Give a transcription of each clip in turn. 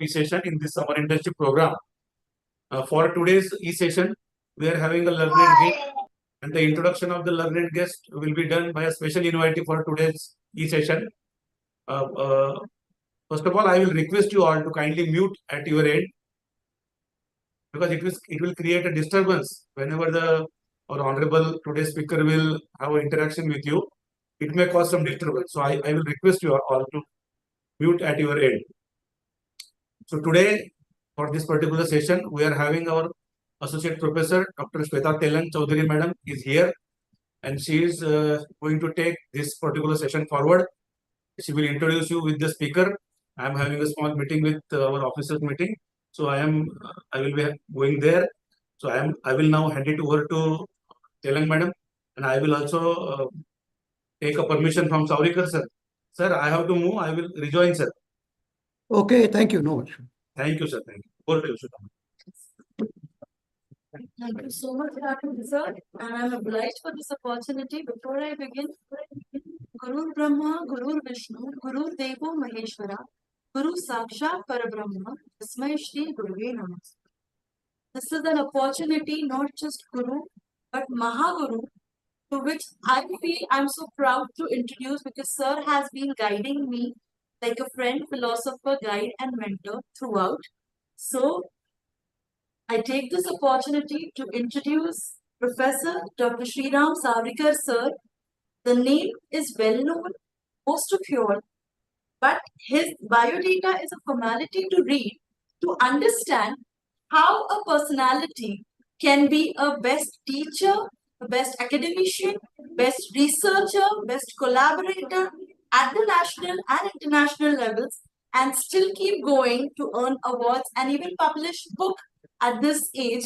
e-session in this summer internship program. For today's e-session, we are having a learned guest, and the introduction of the learned guest will be done by a special invitee for today's e-session. First of all, I will request you all to kindly mute at your end, because it will create a disturbance whenever our honorable today's speaker will have an interaction with you. It may cause some disturbance. So I will request you all to mute at your end. So today, for this particular session, we are having our Associate Professor, Dr. Shweta Telang Chaudhary Madam is here, and she is going to take this particular session forward. She will introduce you with the speaker. I am having a small meeting with our officers meeting, so I will be going there. So I will now hand it over to Telang Madam, and I will also take a permission from Saurikar sir. Sir, I have to move. I will rejoin, sir. Okay, thank you. No. Thank you, sir. Thank you. Over to you, sir. Thank you so much, sir. And I'm obliged for this opportunity. Before I begin, Guru Brahma, Guru Vishnu, Guru Devo Maheshwara, Guru Sakshat Parabrahma, Tasmai Shri Guruve Namah. This is an opportunity, not just Guru, but Mahaguru, to which I feel I'm so proud to introduce, because Sir has been guiding me like a friend, philosopher, guide, and mentor throughout. So, I take this opportunity to introduce Professor Dr. Sriram Savrikar Sir. The name is well known, most of you all, but his biodata is a formality to read to understand how a personality can be a best teacher, a best academician, best researcher, best collaborator at the national and international levels, and still keep going to earn awards and even publish book at this age.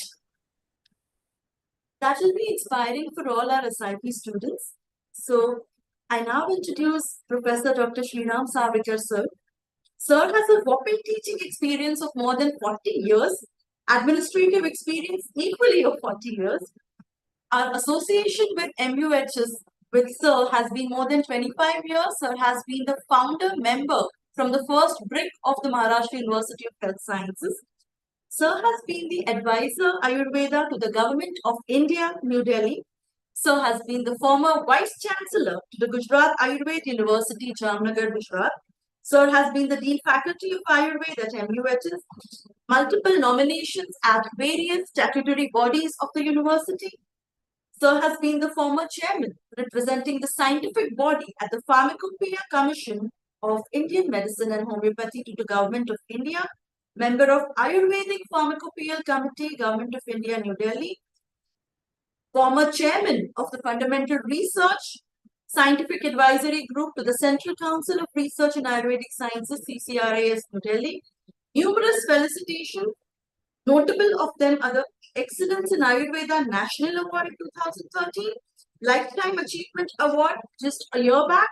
That will be inspiring for all our SIP students. So I now introduce Professor Dr. Sriram Savrikar Sir. Sir has a whopping teaching experience of more than 40 years, administrative experience equally of 40 years. Our association with MUHS with Sir has been more than 25 years. Sir has been the founder member from the first brick of the Maharashtra University of Health Sciences. Sir has been the advisor Ayurveda to the Government of India, New Delhi. Sir has been the former Vice Chancellor to the Gujarat Ayurveda University, Jamnagar, Gujarat. Sir has been the Dean Faculty of Ayurveda at MUHS, multiple nominations at various statutory bodies of the university. Sir has been the former chairman representing the scientific body at the Pharmacopoeia Commission of Indian Medicine and Homeopathy to the Government of India, member of Ayurvedic Pharmacopoeia Committee, Government of India, New Delhi, former chairman of the Fundamental Research Scientific Advisory Group to the Central Council of Research in Ayurvedic Sciences, CCRAS, New Delhi. Numerous felicitations. Notable of them are the Excellence in Ayurveda National Award in 2013, Lifetime Achievement Award just a year back,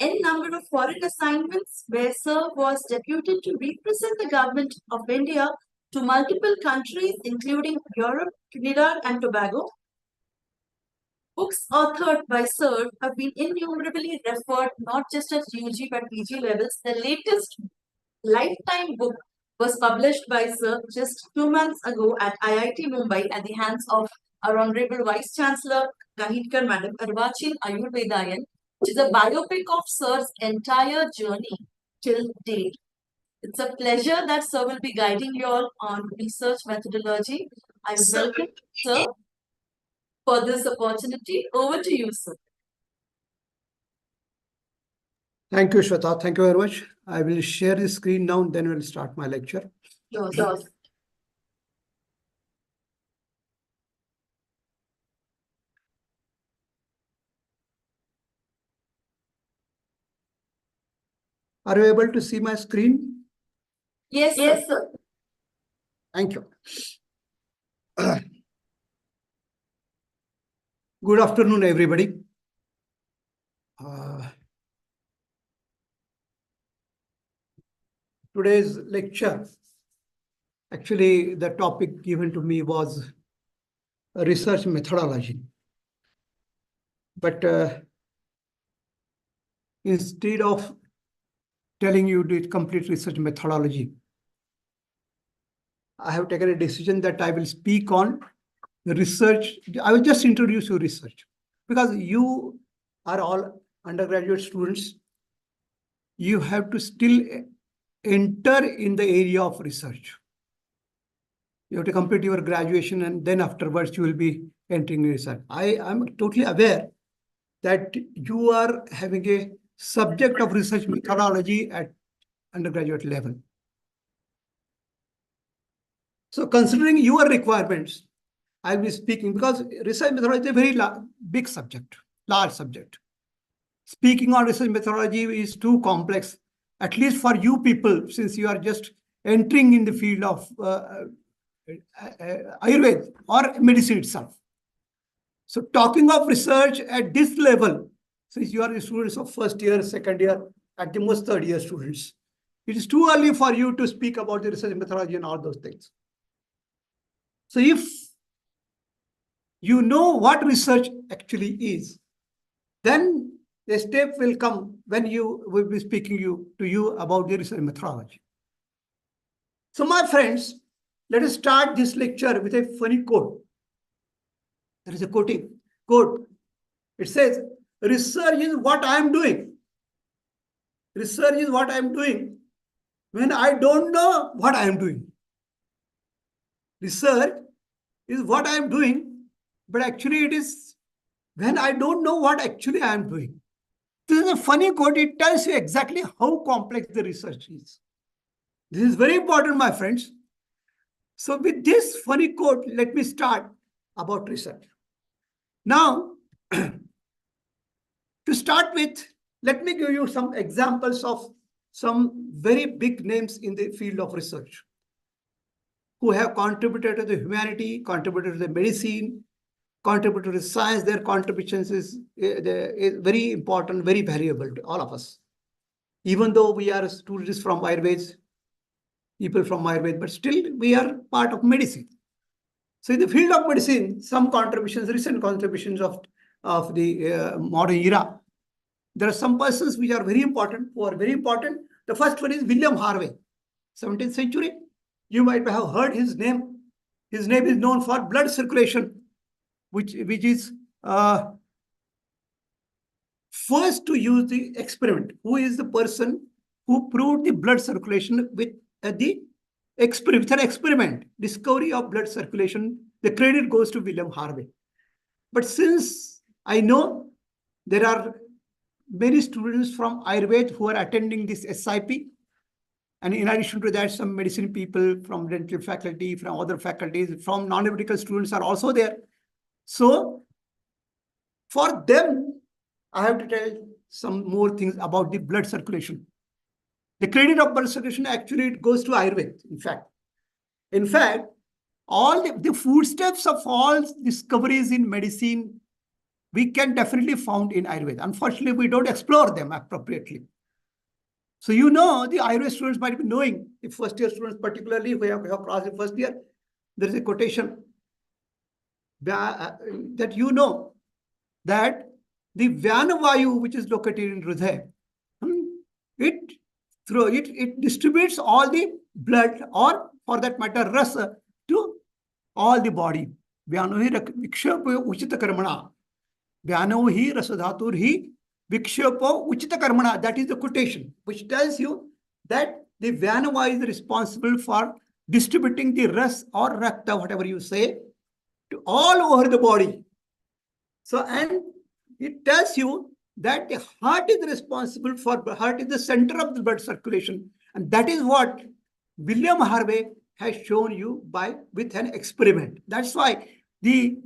N number of foreign assignments where Sir was deputed to represent the Government of India to multiple countries, including Europe, Trinidad and Tobago. Books authored by Sir have been innumerably referred not just at UG but PG levels. The latest lifetime book was published by Sir just 2 months ago at IIT Mumbai at the hands of our Honorable Vice Chancellor Ganidkar Madam, Arvachin Ayurvedayan, which is a biopic of Sir's entire journey till date. It's a pleasure that Sir will be guiding you all on research methodology. I welcome Sir for this opportunity. Over to you, Sir. Thank you, Shweta. Thank you very much. I will share the screen now, then we'll start my lecture. Yours. Are you able to see my screen? Yes, sir. Thank you. Good afternoon, everybody. Today's lecture, actually, the topic given to me was research methodology. But instead of telling you the complete research methodology. I have taken a decision that I will speak on the research. I will just introduce you research because you are all undergraduate students. You have to still enter in the area of research. You have to complete your graduation and then afterwards you will be entering research. I am totally aware that you are having a subject of research methodology at undergraduate level. So considering your requirements, I'll be speaking because research methodology is a very big subject, large subject. Speaking on research methodology is too complex, at least for you people, since you are just entering in the field of Ayurveda or medicine itself. So talking of research at this level, since you are the students of first year, second year, at the most third year students, it is too early for you to speak about the research methodology and all those things. So if you know what research actually is, then a step will come when you will be speaking to you about the research methodology. So my friends, let us start this lecture with a funny quote. There is a quote. It says, research is what I am doing. Research is what I am doing when I don't know what I am doing. Research is what I am doing, but actually it is when I don't know what actually I am doing. This is a funny quote. It tells you exactly how complex the research is. This is very important, my friends. So with this funny quote, let me start about research. Now, to start with, let me give you some examples of some very big names in the field of research who have contributed to the humanity, contributed to the medicine, contributed to science. Their contributions is very important, very valuable to all of us. Even though we are students from Ayurveda, people from Ayurveda, but still we are part of medicine. So in the field of medicine, some contributions, recent contributions of the modern era, there are some persons which are very important, who are very important. The first one is William Harvey, 17th century. You might have heard his name. His name is known for blood circulation, which is first to use the experiment. Who is the person who proved the blood circulation with an experiment, discovery of blood circulation? The credit goes to William Harvey. But since I know there are many students from Ayurveda who are attending this SIP, and in addition to that, some medicine people from dental faculty, from other faculties, from non-medical students are also there. So for them, I have to tell some more things about the blood circulation. The credit of blood circulation, actually, it goes to Ayurveda, in fact, all the footsteps of all discoveries in medicine, we can definitely found in Ayurveda. Unfortunately, we don't explore them appropriately. So you know, the Ayurveda students might be knowing, the first year students particularly, we have crossed the first year, there is a quotation that you know that the Vyanavayu, which is located in Hridaya, it distributes all the blood, or for that matter, rasa, to all the body. Vyanohi vikshepa uchita karmana. Vyanohi rasadhaturhi vikshepa uchita karmana. That is the quotation, which tells you that the Vyanava is responsible for distributing the ras or rakta, whatever you say, to all over the body. So, and it tells you that the heart is responsible for, heart is the center of the blood circulation. And that is what William Harvey has shown you with an experiment. That's why the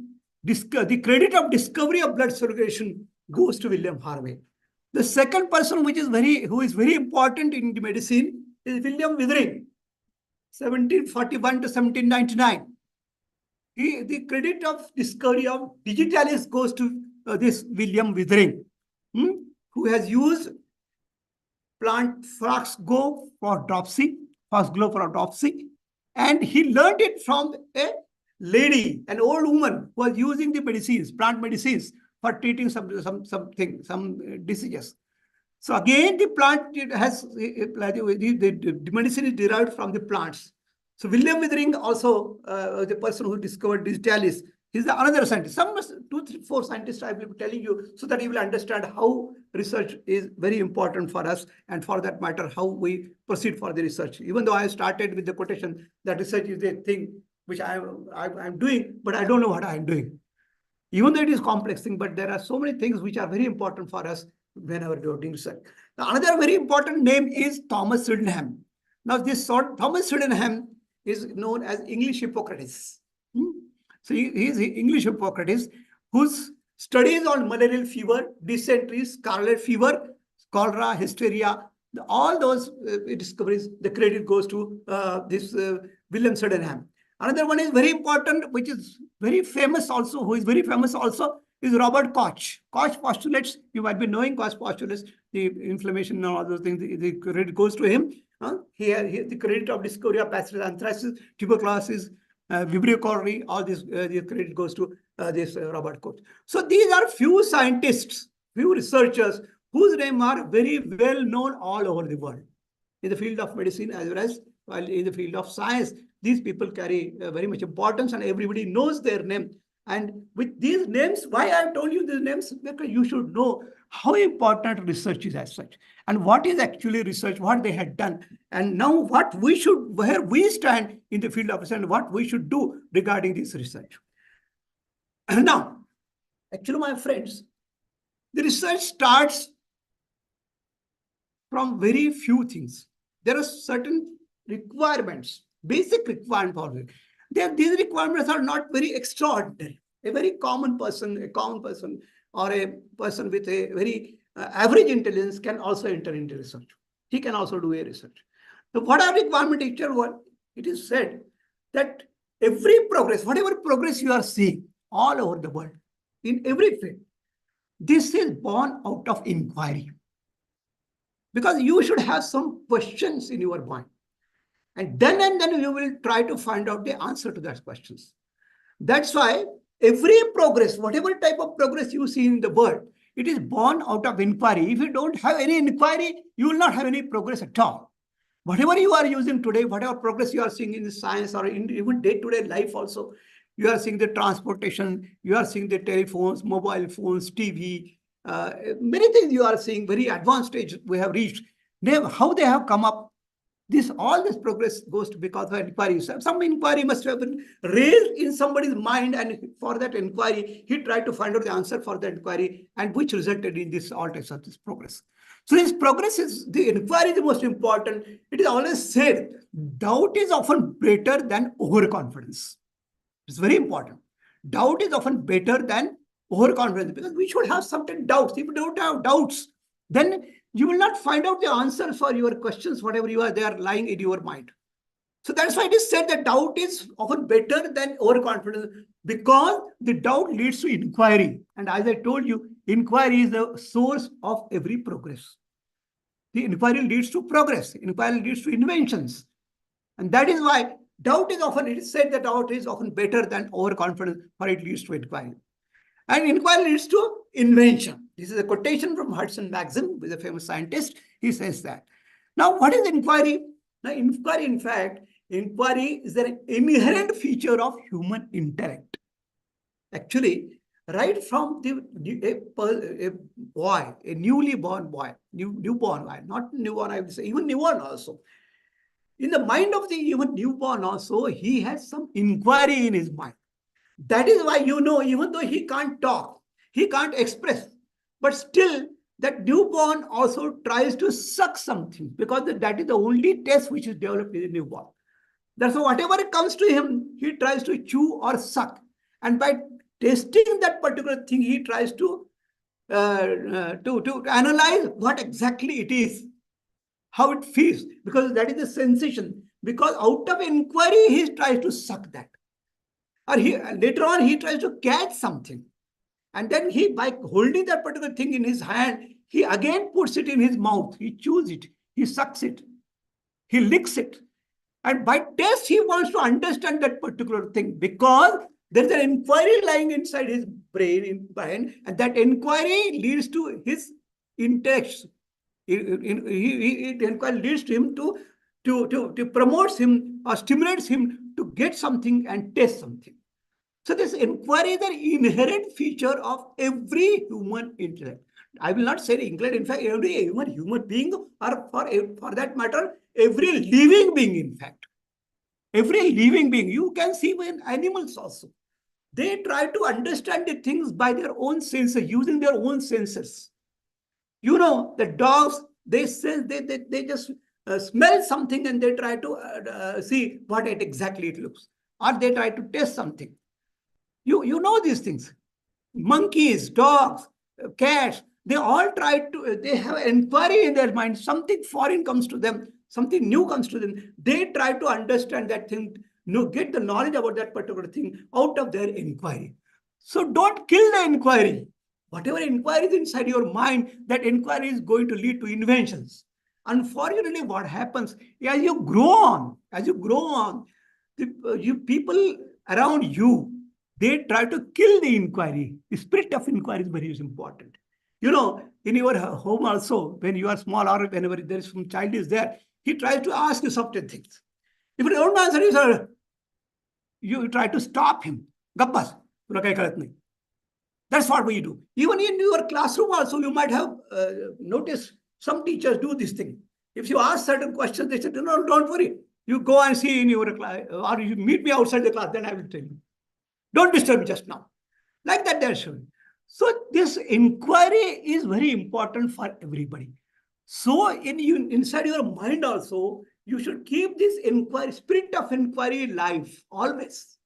credit of discovery of blood circulation goes to William Harvey. The second person who is very important in the medicine is William Withering, 1741 to 1799. The credit of discovery of digitalis goes to this William Withering, who has used plant foxglove for dropsy, and he learned it from a lady, an old woman who was using the medicines, plant medicines, for treating some diseases. So again, the plant it has the medicine is derived from the plants. So William Withering also, the person who discovered digitalis, he's another scientist. Some 2, 3, 4 scientists I will be telling you so that you will understand how research is very important for us, and for that matter, how we proceed for the research. Even though I started with the quotation that research is a thing which I'm doing, but I don't know what I'm doing. Even though it is complex thing, but there are so many things which are very important for us whenever we are doing research. Now, another very important name is Thomas Sydenham. Now, this Thomas Sydenham is known as English Hippocrates. So he is English Hippocrates, whose studies on malarial fever, dysentery, scarlet fever, cholera, hysteria, all those discoveries, the credit goes to this William Sydenham. Another one is very important, which is very famous also, who is very famous also, is Robert Koch. Koch postulates, you might be knowing Koch postulates, the inflammation and all those things, the credit goes to him. Here, the credit of discovery of bacillus anthracis, tuberculosis, Vibrio cholerae, all this the credit goes to this Robert Koch. So these are few scientists, few researchers whose names are very well known all over the world in the field of medicine as well as in the field of science. These people carry very much importance, and everybody knows their name. And with these names, why I have told you these names? Because you should know how important research is as such, and what is actually research, what they had done, and now what we should, where we stand in the field of research, and what we should do regarding this research. And now, actually, my friends, the research starts from very few things. There are certain requirements, basic requirements for it. These requirements are not very extraordinary. A very common person, or a person with a very average intelligence can also enter into research. He can also do a research. So what are requirements? It is said that every progress, whatever progress you are seeing all over the world, in every field, this is born out of inquiry. Because you should have some questions in your mind. And then you will try to find out the answer to those questions. That's why every progress, whatever type of progress you see in the world, it is born out of inquiry. If you don't have any inquiry, you will not have any progress at all. Whatever you are using today, whatever progress you are seeing in the science or in even day-to-day life also, you are seeing the transportation, you are seeing the telephones, mobile phones, TV, many things you are seeing, very advanced stage we have reached. How they have come up, all this progress goes to because of inquiry. Some inquiry must have been raised in somebody's mind, and for that inquiry, he tried to find out the answer for the inquiry, and which resulted in this all types of this progress. So this progress is, the inquiry is the most important. It is always said, doubt is often better than overconfidence. It's very important. Doubt is often better than overconfidence, because we should have certain doubts. If you don't have doubts, then you will not find out the answer for your questions, whatever they are lying in your mind. So that's why it is said that doubt is often better than overconfidence, because the doubt leads to inquiry. And as I told you, inquiry is the source of every progress. The inquiry leads to progress. Inquiry leads to inventions. And that is why doubt is often, it is said that doubt is often better than overconfidence, for it leads to inquiry. And inquiry leads to invention. This is a quotation from Hudson Maxim, who is a famous scientist. He says that. Now, what is inquiry? Now, inquiry, in fact, inquiry is an inherent feature of human intellect. Actually, right from a boy, a newly born boy, newborn boy, not newborn, I would say, even newborn also. In the mind of the even newborn also, he has some inquiry in his mind. That is why, even though he can't talk, he can't express, but still that newborn also tries to suck something, because that is the only taste which is developed in the newborn. That's why whatever comes to him, he tries to chew or suck. And by tasting that particular thing, he tries to analyze what exactly it is, how it feels, because that is the sensation. Because out of inquiry, he tries to suck that. Or later on, he tries to catch something. And then by holding that particular thing in his hand, he again puts it in his mouth. He chews it. He sucks it. He licks it. And by taste, he wants to understand that particular thing, because there is an inquiry lying inside his brain, and that inquiry leads to his intellect. Inquiry leads to him to promotes him or stimulates him to get something and taste something. So this inquiry is an inherent feature of every human intellect. I will not say intellect, in fact, every human being, or for that matter, every living being, in fact. Every living being, you can see in animals also. They try to understand the things by their own senses, using their own senses. You know, the dogs, they sense, they just smell something and they try to see what exactly it looks. Or they try to taste something. You know these things. Monkeys, dogs, cats, they all try to, they have inquiry in their mind. Something foreign comes to them, something new comes to them. They try to understand that thing, get the knowledge about that particular thing out of their inquiry. So don't kill the inquiry. Whatever inquiry is inside your mind, that inquiry is going to lead to inventions. Unfortunately, what happens as you grow on, you people around you, they try to kill the inquiry. The spirit of inquiry is very important. You know, in your home also, when you are small or whenever there is some child is there, he tries to ask you certain things. If you don't answer, you try to stop him. Gabbas, that's what we do. Even in your classroom also, you might have noticed some teachers do this thing. If you ask certain questions, they say, no, don't worry. You go and see in your class, or you meet me outside the class, then I will tell you. Don't disturb me just now. Like that, they're showing. So this inquiry is very important for everybody. So inside your mind also, you should keep this inquiry, spirit of inquiry alive, always.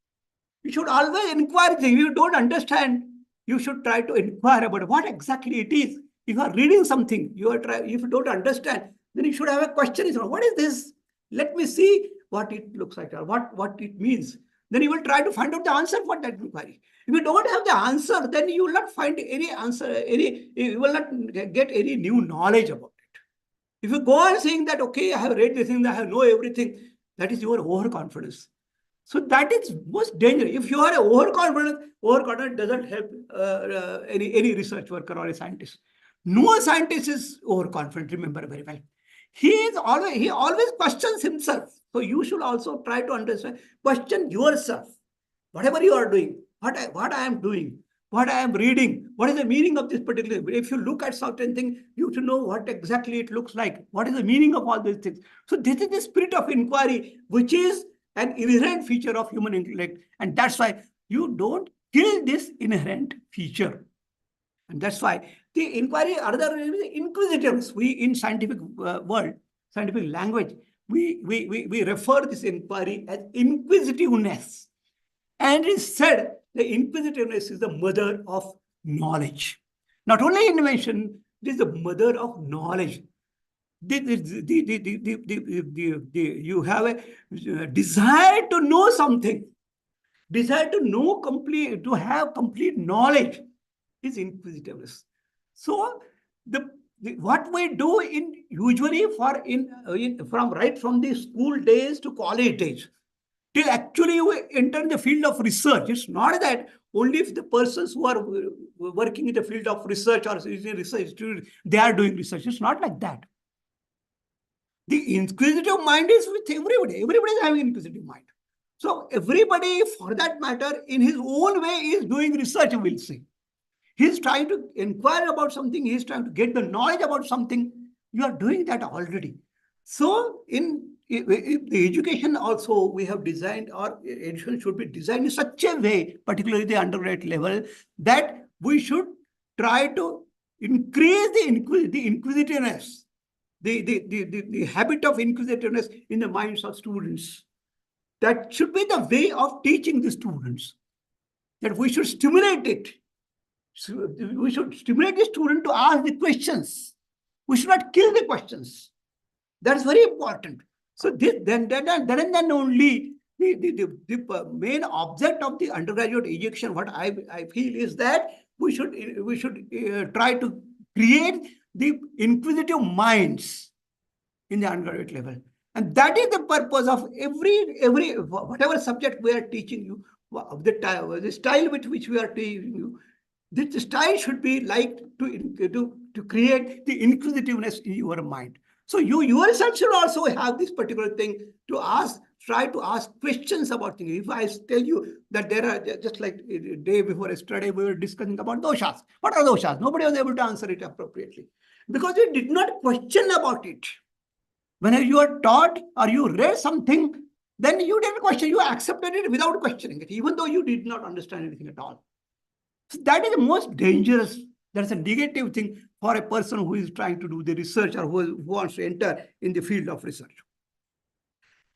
You should always inquire. If you don't understand, you should try to inquire about what exactly it is. If you are reading something, if you don't understand, then you should have a question. What is this? Let me see what it looks like or what it means. Then you will try to find out the answer for that inquiry. If you don't have the answer, then you will not find any answer, you will not get any new knowledge about it. If you go on saying that, okay, I have read this thing, I have know everything, that is your overconfidence. So that is most dangerous. If you are overconfident doesn't help any research worker or a scientist. No scientist is overconfident, remember very well. He always questions himself. So you should also try to understand, question yourself. Whatever you are doing, what I am doing, what I am reading, what is the meaning of this particular. If you look at certain thing, you should know what exactly it looks like. What is the meaning of all these things? So this is the spirit of inquiry, which is an inherent feature of human intellect. And that's why you don't kill this inherent feature. And that's why the inquiry, another inquisitiveness. We in scientific world, scientific language, we refer this inquiry as inquisitiveness. And it is said the inquisitiveness is the mother of knowledge. Not only invention, it is the mother of knowledge. You have a desire to know something, desire to know to have complete knowledge is inquisitiveness. So what we do usually from right from the school days to college days, till actually we enter the field of research. It's not that only if the persons who are working in the field of research or research, they are doing research. It's not like that. The inquisitive mind is with everybody. Everybody is having inquisitive mind. So everybody, for that matter, in his own way is doing research, we'll say. He's trying to inquire about something. He's trying to get the knowledge about something. You are doing that already. So in the education also, we have designed, or education should be designed in such a way, particularly the undergraduate level, that we should try to increase the inquisitiveness, the habit of inquisitiveness in the minds of students. That should be the way of teaching the students, that we should stimulate it. So we should stimulate the student to ask the questions. We should not kill the questions. That's very important. So then only the main object of the undergraduate education, what I feel is that we should try to create the inquisitive minds in the undergraduate level. And that is the purpose of every whatever subject we are teaching you, the style with which we are teaching you. This style should be like to to create the inquisitiveness in your mind. So you yourself should also have this particular thing to ask, try to ask questions about things. If I tell you that there are, just like a day before yesterday, we were discussing about doshas. What are doshas? Nobody was able to answer it appropriately because you did not question about it. When you are taught or you read something, then you didn't question, you accepted it without questioning it, even though you did not understand anything at all. So that is the most dangerous. That's a negative thing for a person who is trying to do the research or who wants to enter in the field of research.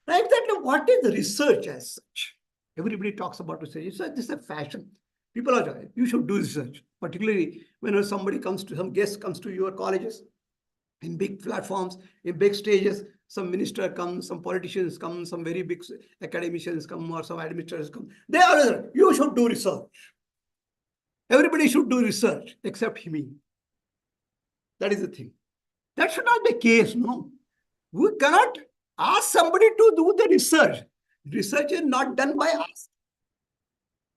Now, exactly what is research as such? Everybody talks about research. This is a fashion. People are saying, you should do research, particularly when somebody comes to, some guest comes to your colleges, in big platforms, in big stages, some minister comes, some politicians come, some very big academicians come, or some administrators come. They are, you should do research. Everybody should do research except me. That is the thing. That should not be the case, no. We cannot ask somebody to do the research. Research is not done by us.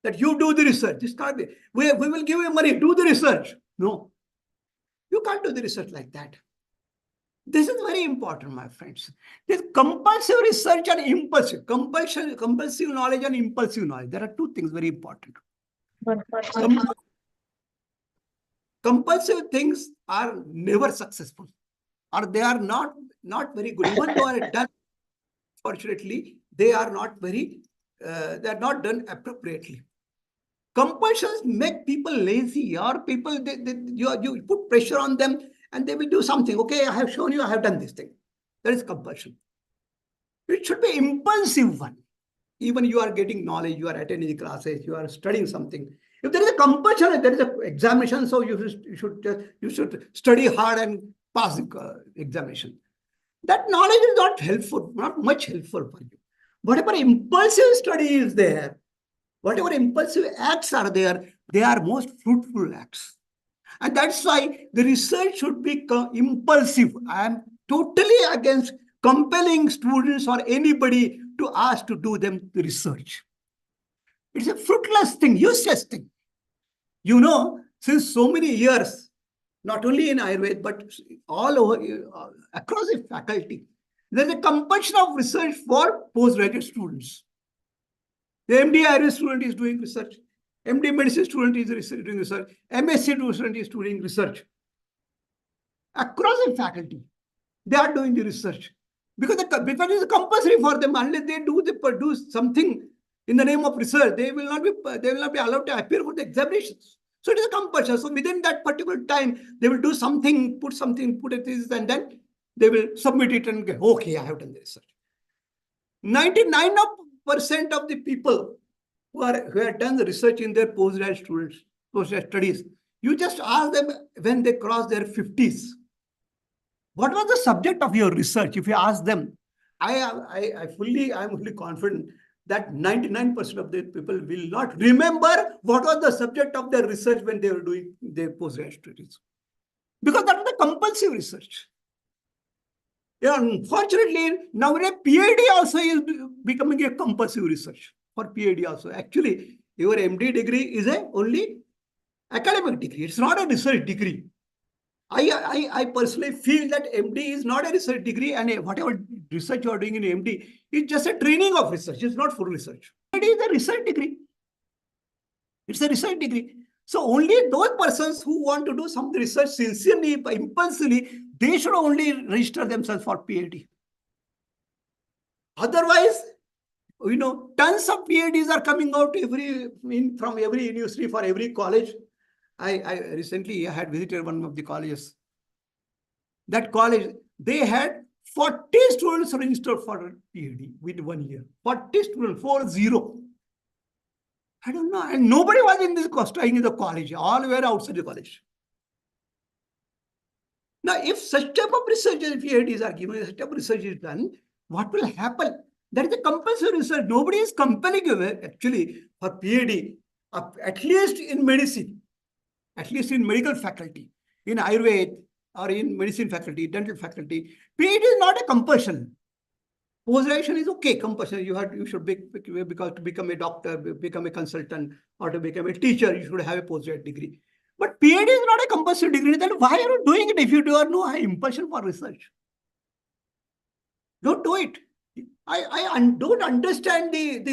That you do the research. This can't be. We will give you money, do the research. No. You can't do the research like that. This is very important, my friends. There's compulsive research and impulsive. Compulsive knowledge and impulsive knowledge. There are two things very important. Compulsive things are never successful, or they are not very good. Even though they are done, fortunately, they are not very, they are not done appropriately. Compulsions make people lazy, or people, you put pressure on them and they will do something. Okay, I have shown you, I have done this thing. That is compulsion. It should be impulsive one. Even you are getting knowledge, you are attending the classes, you are studying something. If there is a compulsion, if there is an examination, so you should study hard and pass the examination. That knowledge is not helpful, not much helpful for you. Whatever impulsive study is there, whatever impulsive acts are there, they are most fruitful acts. And that's why the research should be impulsive. I am totally against compelling students or anybody to ask to do them the research. It's a fruitless thing, useless thing. You know, since so many years, not only in Ayurveda, but all over, across the faculty, there's a compulsion of research for postgraduate students. The MD Ayurveda student is doing research. MD Medicine student is doing research. MSc student is doing research. Across the faculty, they are doing the research. Because it is compulsory for them. Unless they do something in the name of research, they will not be allowed to appear for the examinations. So it is a compulsion. So within that particular time, they will do something, put it this, and then they will submit it and go, okay, I have done the research. 99% of the people who have done the research in their postgraduate studies, you just ask them when they cross their 50s, what was the subject of your research? If you ask them, I'm fully confident that 99% of the people will not remember what was the subject of their research when they were doing their postgraduate studies. Because that was the compulsive research. Yeah, unfortunately, nowadays PhD also is becoming a compulsive research for PhD also. Actually, your MD degree is a only academic degree. It's not a research degree. I personally feel that MD is not a research degree, and whatever research you are doing in MD is just a training of research. It's not full research. It is a research degree. It's a research degree. So only those persons who want to do some research sincerely, impulsively, they should only register themselves for PhD. Otherwise, you know, tons of PhDs are coming out from every university for every college. I recently had visited one of the colleges. That college, they had 40 students registered for PhD within 1 year. 40 students, 40. I don't know. And nobody was in this staying in the college. All were outside the college. Now, if such type of research and PhDs are given, such type of research is done, what will happen? That is a compulsory research. Nobody is compelling you actually for PhD, at least in medicine. At least in medical faculty, in Ayurveda or in medicine faculty, dental faculty, PhD is not a compulsion. Post-graduation is okay, compulsion. You should because to become a doctor, become a consultant, or to become a teacher, you should have a postgraduate degree. But PhD is not a compulsory degree. Then why are you doing it if you do have no impulsion for research? Don't do it. Don't understand the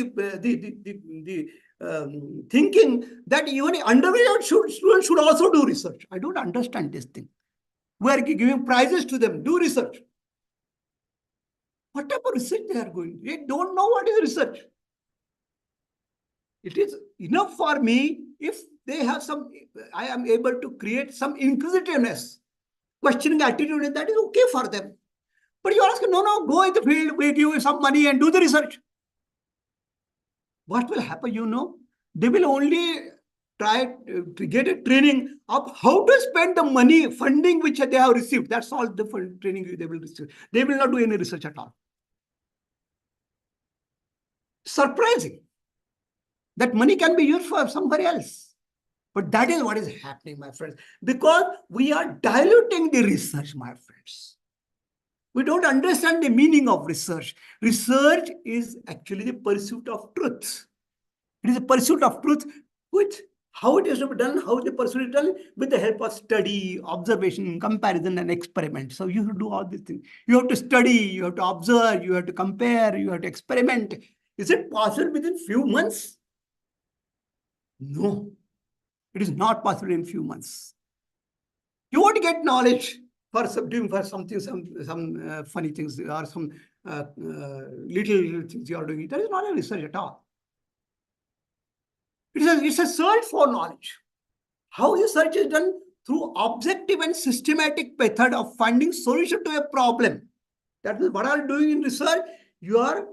thinking that even undergraduate students should also do research. I don't understand this thing. We are giving prizes to them. Do research. What type of research they are going? They don't know what is research. It is enough for me if they have some, I am able to create some inquisitiveness, questioning attitude, that is okay for them. But you ask, no, go in the field, we give you some money and do the research. What will happen, you know? They will only try to get a training of how to spend the money, funding which they have received. That's all the training they will receive. They will not do any research at all. Surprising. That money can be used for somebody else. But that is what is happening, my friends. Because we are diluting the research, my friends. We don't understand the meaning of research. Research is actually the pursuit of truth. It is a pursuit of truth with how it is to be done, how the pursuit is done with the help of study, observation, comparison, and experiment. So you have to do all these things. You have to study, you have to observe, you have to compare, you have to experiment. Is it possible within few months? No, it is not possible in few months. You want to get knowledge for doing for something, some funny things or some little things you are doing. That is not a research at all. It's a search for knowledge. How research is done? Through objective and systematic method of finding solution to a problem. That is what are you doing in research? You are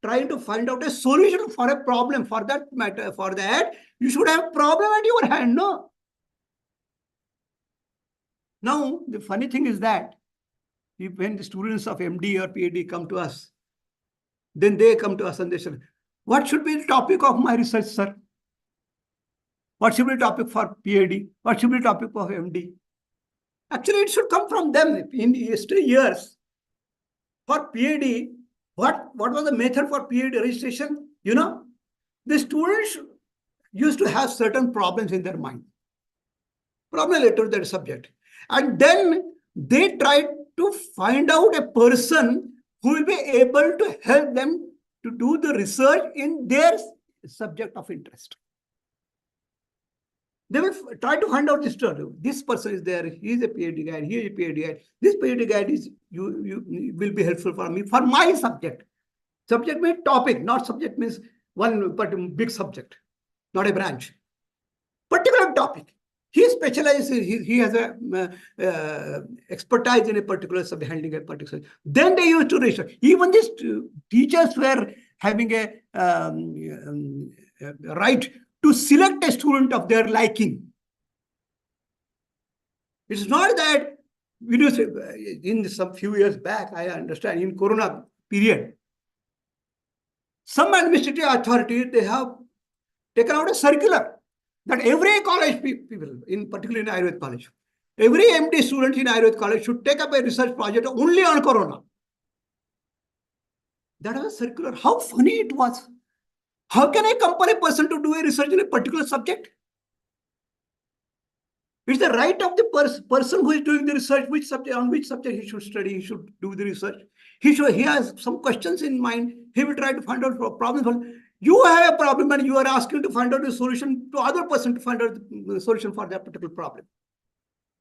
trying to find out a solution for a problem. For that matter, for that, you should have a problem at your hand, no? Now, the funny thing is that when the students of MD or PhD come to us, then they come to us and they say, what should be the topic of my research, sir? What should be the topic for PhD? What should be the topic for MD? Actually, it should come from them. In years, for PhD, what was the method for PhD registration? You know, the students used to have certain problems in their mind. Problem related to that subject. And then they tried to find out a person who will be able to help them to do the research in their subject of interest. They will try to find out this story. This person is there. He is a PhD guy. He is a PhD guy. This PhD guy is you will be helpful for me for my subject. Subject means topic, not subject means one but big subject, not a branch. Particular topic. He specializes. He has a expertise in a particular subject, handling a particular. Then they used to research. Even these teachers were having a right to select a student of their liking. It's not that, you know, in some few years back, I understand, in Corona period, some administrative authorities, they have taken out a circular that every college people, in particular in Ayurveda college, every MD student in Ayurveda college should take up a research project only on Corona. That was a circular. How funny it was. How can I compel a person to do a research in a particular subject? It's the right of the person who is doing the research, on which subject he should study, he should do the research. He has some questions in mind. He will try to find out problems. You have a problem and you are asking to find out a solution to other person to find out the solution for that particular problem.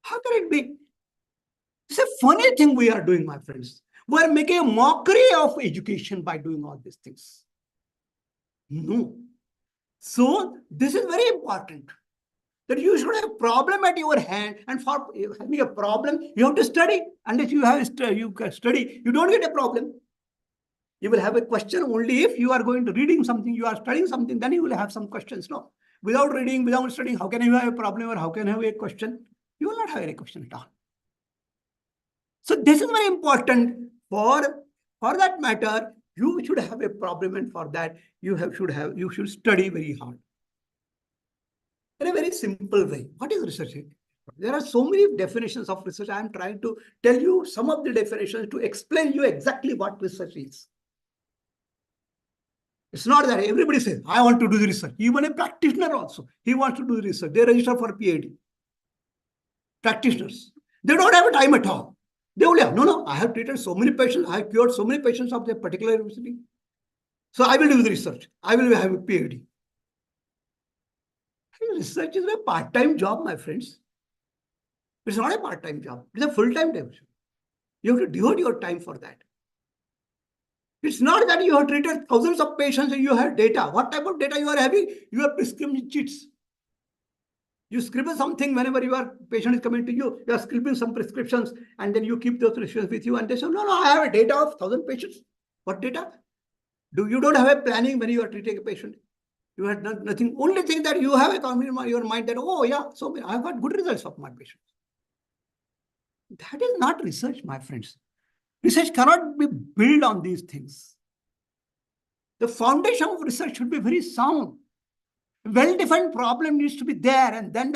How can it be? It's a funny thing we are doing, my friends. We are making a mockery of education by doing all these things. No. So this is very important. That you should have a problem at your hand, and for having a problem, you have to study. Unless you have study, you don't get a problem. You will have a question only if you are going to reading something, you are studying something, then you will have some questions. No, without reading, without studying, how can you have a problem or how can you have a question? You will not have any question at all. So this is very important. For that matter, you should have a problem, and for that you should study very hard. In a very simple way. What is research? There are so many definitions of research. I am trying to tell you some of the definitions to explain you exactly what research is. It's not that everybody says, I want to do the research. Even a practitioner also, he wants to do the research. They register for PhD. practitioners. They don't have a time at all. They only have, no, I have treated so many patients, I have cured so many patients of the particular university. So I will do the research. I will have a PhD. Research is a part-time job, my friends. It's not a part-time job. It's a full-time job. You have to devote your time for that. It's not that you have treated thousands of patients and you have data. What type of data you are having? You have prescription cheats. You scribble something whenever your patient is coming to you. You are scribbling some prescriptions and then you keep those prescriptions with you and they say, no, I have a data of 1,000 patients. What data? You don't have a planning when you are treating a patient. You have done nothing. Only thing that you have a confidence in your mind that, oh yeah, so I have got good results of my patients. That is not research, my friends. Research cannot be built on these things. The foundation of research should be very sound. Well-defined problem needs to be there, and then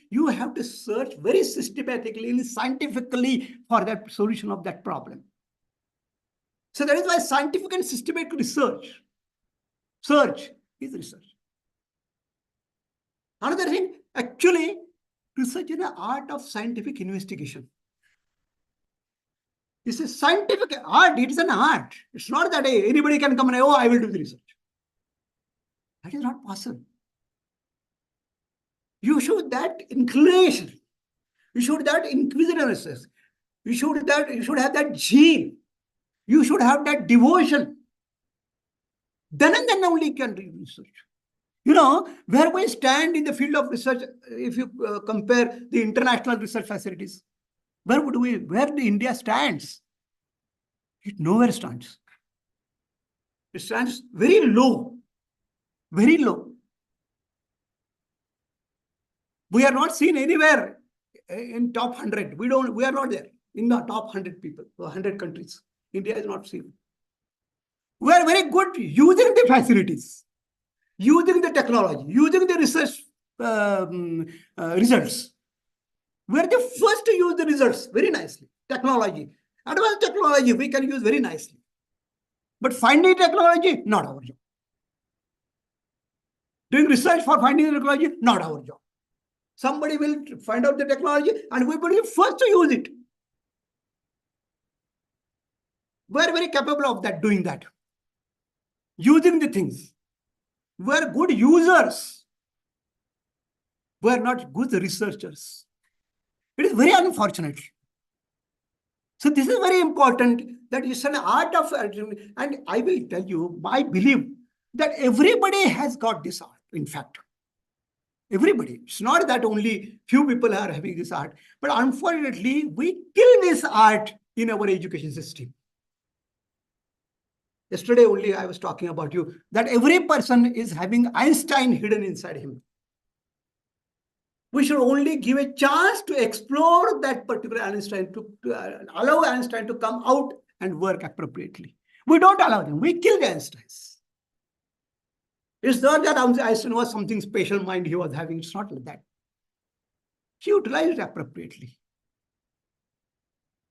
you have to search very systematically and scientifically for that solution of that problem. So that is why scientific and systematic research, search is research. Another thing, actually, research is an art of scientific investigation. It's a scientific art. It is an art. It's not that anybody can come and say, oh, I will do the research. That is not possible. You should that inclination. You should that inquisitiveness. You should have that zeal. You should have that devotion. Then and then only you can do research. You know, where we stand in the field of research, if you compare the international research facilities, where the India stands? It nowhere stands. It stands very low, very low. We are not seen anywhere in top 100. We are not there in the top 100 people, 100 countries. India is not seen. We are very good using the facilities, using the technology, using the research results. We are the first to use the results very nicely. Technology, advanced technology, we can use very nicely. But finding technology, not our job. Doing research for finding the technology, not our job. Somebody will find out the technology and we will be first to use it. We are very capable of that, doing that. Using the things. We are good users. We are not good researchers. It is very unfortunate. So this is very important, that it's an art of, and I will tell you, I believe that everybody has got this art, in fact. Everybody. It's not that only few people are having this art, but unfortunately, we kill this art in our education system. Yesterday only I was talking about you, that every person is having Einstein hidden inside him. We should only give a chance to explore that particular Einstein, to allow Einstein to come out and work appropriately. We don't allow them. We kill the Einsteins. It's not that Einstein was something special mind he was having. It's not like that. He utilized it appropriately.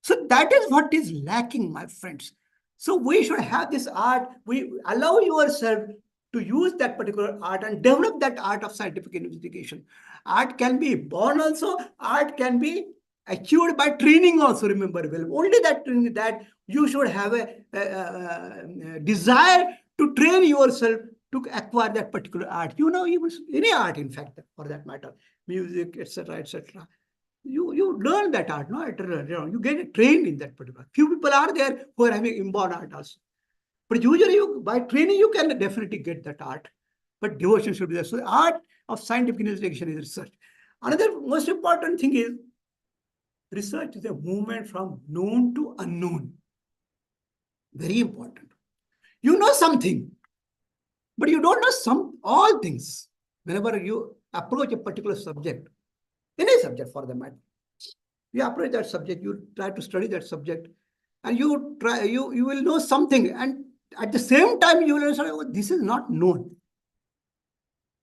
So that is what is lacking, my friends. So we should have this art. We allow yourself to use that particular art and develop that art of scientific investigation. Art can be born also. Art can be achieved by training also, remember well. Only that you should have a desire to train yourself to acquire that particular art. You know, even any art, in fact, for that matter, music, etc., etc. You learn that art, no? You get trained in that particular. Few people are there who are having inborn art also. But usually, by training, you can definitely get that art. But devotion should be there. So the art of scientific investigation is research. Another most important thing is, research is a movement from known to unknown. Very important. You know something, but you don't know all things. Whenever you approach a particular subject, any subject for the matter, you approach that subject, you try to study that subject, and you will know something, and at the same time you will say, oh, this is not known.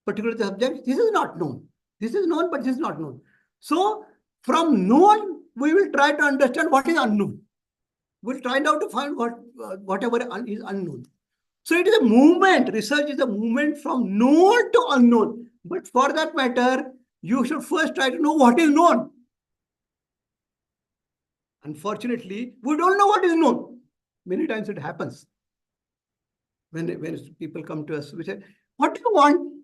Particular subject, this is not known. This is known, but this is not known. So from known, we will try to understand what is unknown. We'll try now to find whatever is unknown. So it is a movement. Research is a movement from known to unknown. But for that matter, you should first try to know what is known. Unfortunately, we don't know what is known. Many times it happens. When people come to us, we say, what do you want?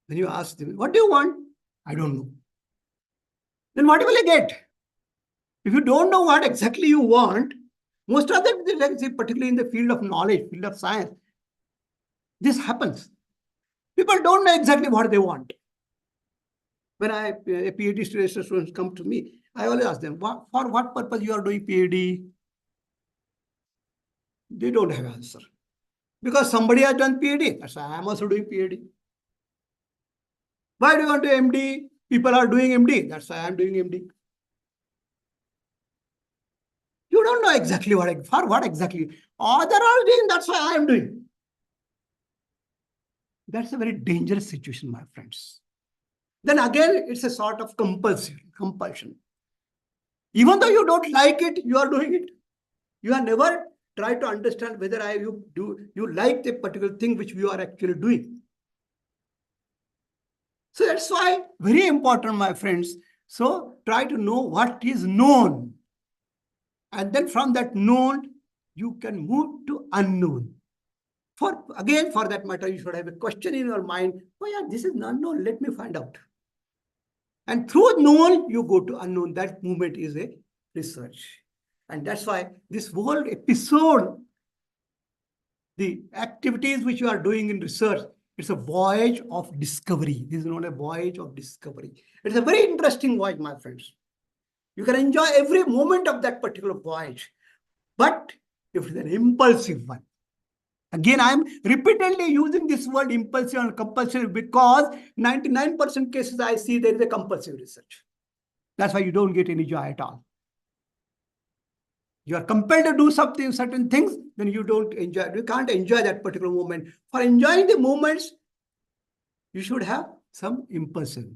When you ask them, what do you want? I don't know. Then what will you get? If you don't know what exactly you want, most of them, let's say, particularly in the field of knowledge, field of science, this happens. People don't know exactly what they want. When a PhD students come to me, I always ask them, for what purpose you are doing PhD? They don't have an answer. Because somebody has done PhD. That's why I am also doing PhD. Why do you want to MD? People are doing MD. That's why I am doing MD. You don't know exactly for what exactly. Other are doing, that's why I am doing. That's a very dangerous situation, my friends. Then again, it's a sort of compulsion. Even though you don't like it, you are doing it. You have never tried to understand whether you like the particular thing which you are actually doing. So that's why very important, my friends. So try to know what is known. And then from that known, you can move to unknown. For that matter, you should have a question in your mind. Oh yeah, this is unknown. Let me find out. And through known, you go to unknown. That movement is a research. And that's why this whole episode, the activities which you are doing in research, it's a voyage of discovery. This is not a voyage of discovery. It's a very interesting voyage, my friends. You can enjoy every moment of that particular voyage. But if it's an impulsive one, again, I'm repeatedly using this word impulsive and compulsive because 99% cases I see there is a compulsive research. That's why you don't get any joy at all. You are compelled to do certain things, then you don't enjoy. You can't enjoy that particular moment. For enjoying the moments, you should have some impulsive.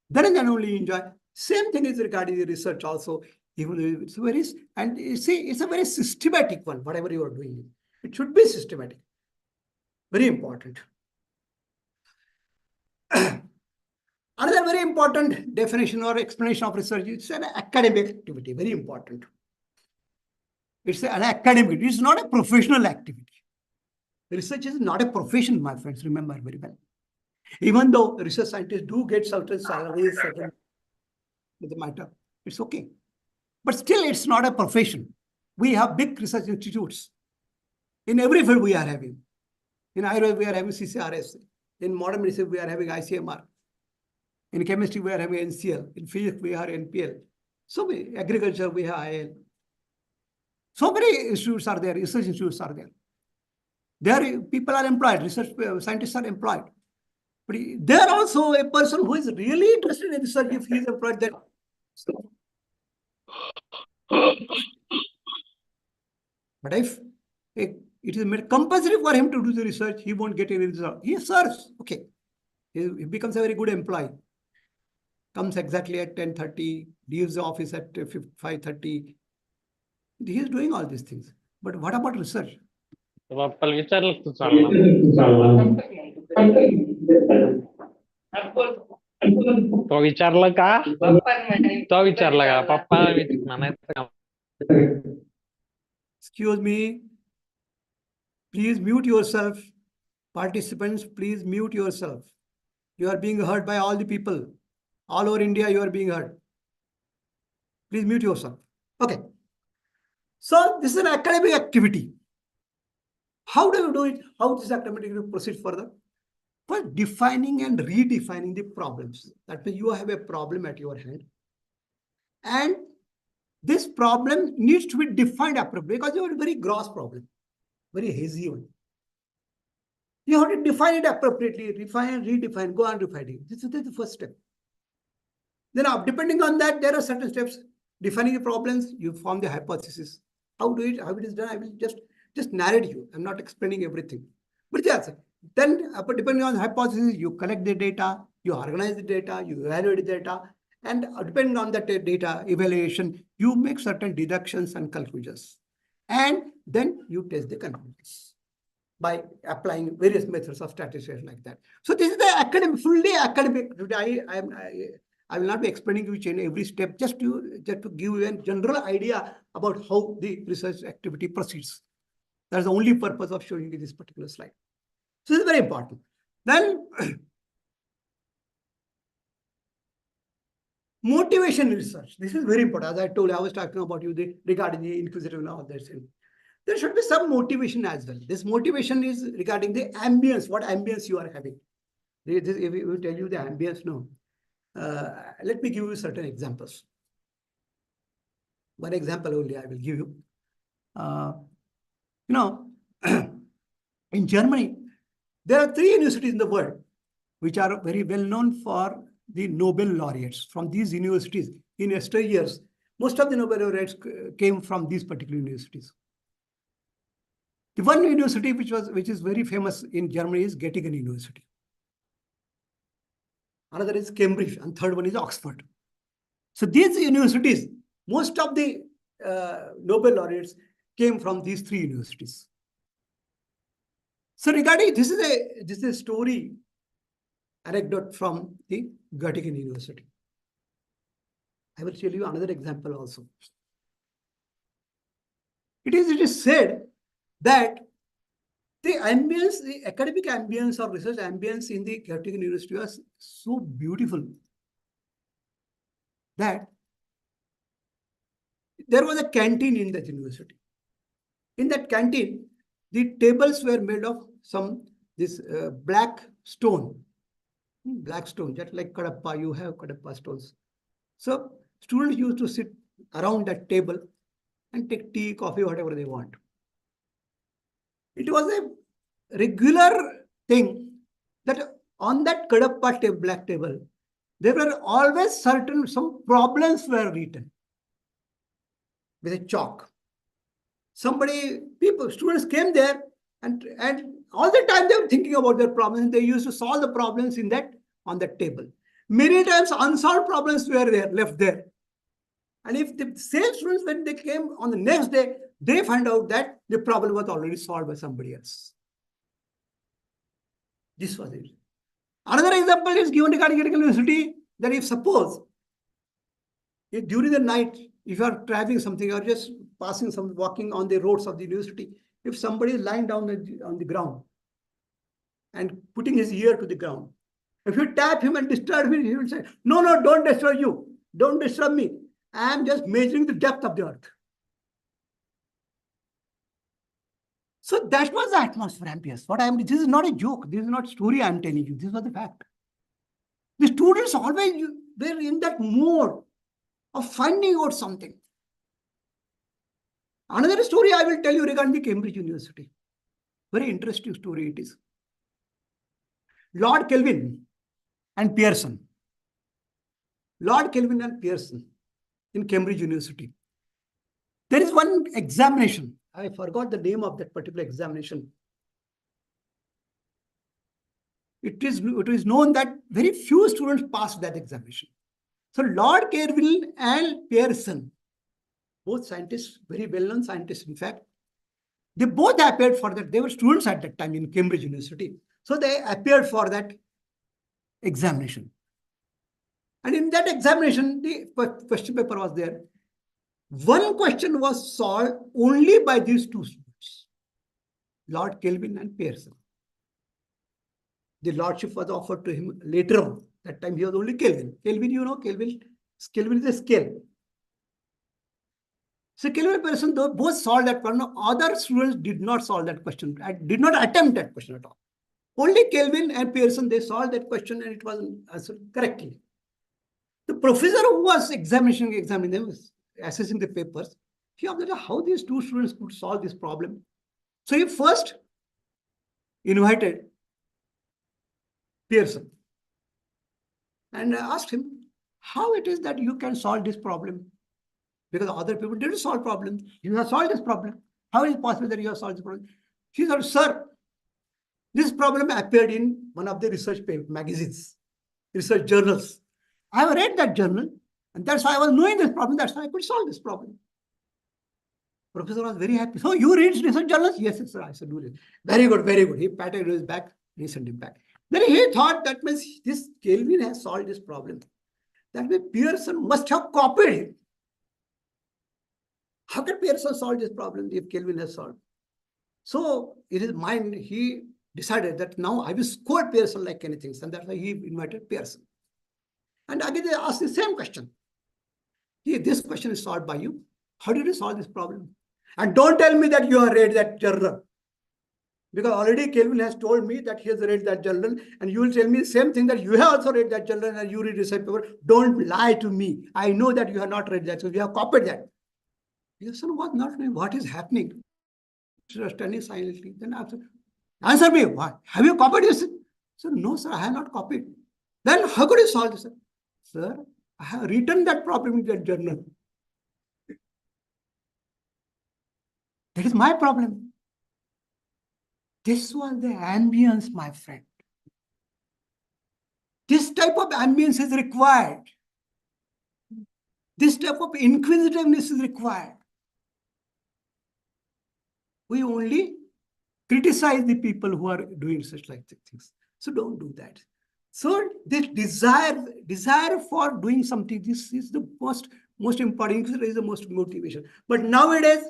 Then only enjoy. Same thing is regarding the research also. Even though it's it's a very systematic one, whatever you are doing. It should be systematic. Very important. Another very important definition or explanation of research is an academic activity. Very important. It's an academic. It's not a professional activity. Research is not a profession, my friends. Remember very well. Even though research scientists do get certain salaries, certain matter, it's okay. But still, it's not a profession. We have big research institutes. In every field we are having. In Ayurveda, we are having CCRS. In modern medicine, we are having ICMR. In chemistry, we are having NCL. In physics, we are NPL. So agriculture, we have IL. So many institutes are there, research institutes are there. There, people are employed, research scientists are employed. But there also a person who is really interested in research, if he is employed there. But if it is made compulsory for him to do the research, he won't get any result. He serves, okay. He becomes a very good employee. Comes exactly at 10:30, leaves the office at 5:30. He is doing all these things. But what about research? पप्पाला विचारलं तू चालला तो विचारलं का तो विचारला का पप्पा म्हणायचं का Excuse me. Please mute yourself. Participants, please mute yourself. You are being heard by all the people. All over India, you are being heard. Please mute yourself. Okay. So this is an academic activity. How do you do it? How this activity will proceed further? By defining and redefining the problems. That means you have a problem at your hand. And this problem needs to be defined appropriately because you have a very gross problem, very hazy one. You have to define it appropriately, refine and redefine, go on refining. This is the first step. Then depending on that, there are certain steps. Defining the problems, you form the hypothesis. How it is done, I will just narrate you. I'm not explaining everything. But yes, then depending on the hypothesis, you collect the data, you organize the data, you evaluate the data, and depending on that data evaluation, you make certain deductions and conclusions. And then you test the conclusions by applying various methods of statistics like that. So this is the fully academic. I will not be explaining you each and every step, just to give you a general idea about how the research activity proceeds. That's the only purpose of showing you this particular slide. So this is very important. Then motivation research. This is very important. As I told you, I was talking about you regarding the inquisitive and all that. There should be some motivation as well. This motivation is regarding the ambience, what ambience you are having. If we will tell you the ambience, no. Let me give you certain examples. One example only I will give you. In Germany, there are 3 universities in the world which are very well known for the Nobel laureates from these universities. In yesterday years, most of the Nobel laureates came from these particular universities. The one university which is very famous in Germany is Göttingen University. Another is Cambridge, and third one is Oxford. So these universities, most of the Nobel laureates came from these 3 universities. So regarding this is a story anecdote from the Göttingen University. I will tell you another example also. It is said that the ambience, the academic ambience or research ambience in the Göttingen University was so beautiful that there was a canteen in that university. In that canteen, the tables were made of this black stone, just like Kadapa, you have Kadapa stones. So students used to sit around that table and take tea, coffee, whatever they want. It was a regular thing that on that Kadapa black table, there were always some problems were written with a chalk. Students came there and all the time they were thinking about their problems. They used to solve the problems on that table. Many times unsolved problems were left there. And if the same students, when they came on the next day, they find out that the problem was already solved by somebody else. This was it. Another example is given regarding university, that if suppose, during the night, if you are traveling something or just walking on the roads of the university, if somebody is lying down on the ground and putting his ear to the ground, if you tap him and disturb him, he will say, no, don't disturb you. Don't disturb me. I am just measuring the depth of the earth. So that was the atmosphere, Ampias. This is not a joke. This is not a story I am telling you. This was the fact. The students always were in that mode of finding out something. Another story I will tell you regarding the Cambridge University. Very interesting story it is. Lord Kelvin and Pearson. Lord Kelvin and Pearson in Cambridge University. There is one examination. I forgot the name of that particular examination. It is known that very few students passed that examination. So Lord Kelvin and Pearson, both scientists, very well-known scientists, in fact, they both appeared for that. They were students at that time in Cambridge University. So they appeared for that examination. And in that examination, the question paper was there. One question was solved only by these 2 students, Lord Kelvin and Pearson. The lordship was offered to him later on. That time he was only Kelvin. Kelvin, Kelvin is a scale. So Kelvin and Pearson both solved that problem. Other students did not solve that question, did not attempt that question at all. Only Kelvin and Pearson, they solved that question and it was answered correctly. The professor who was examining them, assessing the papers, he observed how these 2 students could solve this problem. So he first invited Pearson and asked him how it is that you can solve this problem, because other people didn't solve problems. You have solved this problem. How is it possible that you have solved this problem? He said, sir, this problem appeared in one of the research magazines, research journals. I have read that journal, and that's why I was knowing this problem. That's why I could solve this problem. Professor was very happy. So you read research journals? Yes, sir. I said, do it. Very good, very good. He patted his back, he sent him back. Then he thought that means this Kelvin has solved this problem. That means Pearson must have copied him. How can Pearson solve this problem if Kelvin has solved? So in his mind, he decided that now I will score Pearson like anything. And that's why he invited Pearson. And again, they asked the same question. This question is solved by you. How did you solve this problem? And don't tell me that you have read that journal. Because already Kelvin has told me that he has read that journal, and you will tell me the same thing that you have also read that journal and you read research paper. Don't lie to me. I know that you have not read that, so you have copied that. Pearson was not knowing what is happening. Standing silently. Then answer me. What? Have you copied this? Sir, no, sir, I have not copied. Then how could you solve this? Sir, I have written that problem in that journal. That is my problem. This was the ambience, my friend. This type of ambience is required. This type of inquisitiveness is required. We only criticize the people who are doing such like things. So don't do that. So this desire for doing something, this is the most important, is the most motivation. But nowadays,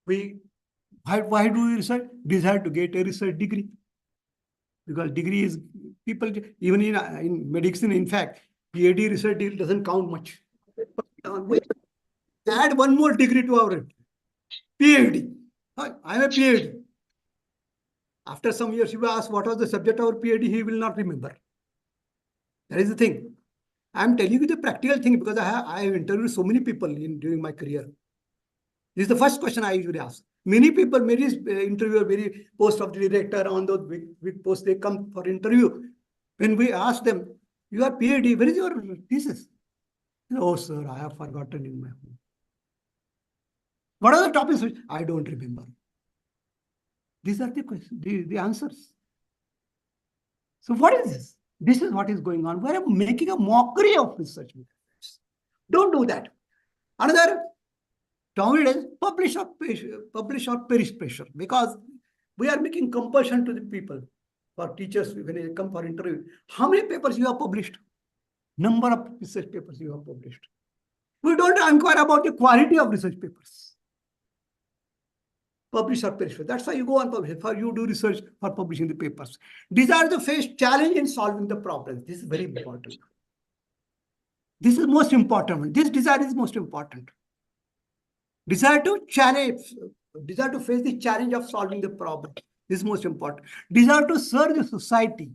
why do we research? Desire to get a research degree. Because degree is, people, even in medicine, in fact, PhD research degree doesn't count much. We add one more degree to our PhD. I'm a PhD. After some years, you will ask what was the subject of our PhD, he will not remember. That is the thing. I'm telling you the practical thing because I have interviewed so many people during my career. This is the first question I usually ask. Many people, many interviewer, many post of the director on those big posts, they come for interview. When we ask them, you are PhD, where is your thesis? Oh, sir, I have forgotten in my home. What are the topics? I don't remember. These are the questions, the answers. So what is this? This is what is going on. We're making a mockery of research methods. Don't do that. Another term is publish or perish pressure, because we are making compulsion to the people, for teachers when they come for interview. How many papers you have published? Number of research papers you have published. We don't inquire about the quality of research papers. Publish or perish. That's why you go on publish. For you do research for publishing the papers. Desire to face challenge in solving the problems. This is very important. This is most important. This desire is most important. Desire to challenge, desire to face the challenge of solving the problem. This is most important. Desire to serve the society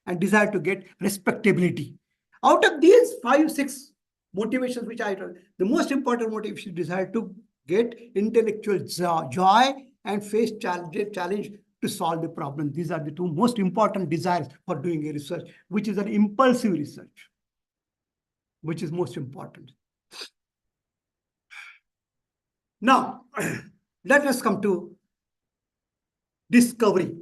and desire to get respectability. Out of these 5-6 motivations which I told, the most important motivation is desire to get intellectual joy and face challenge to solve the problem. These are the two most important desires for doing a research, which is an impulsive research, which is most important. Now, let us come to discovery.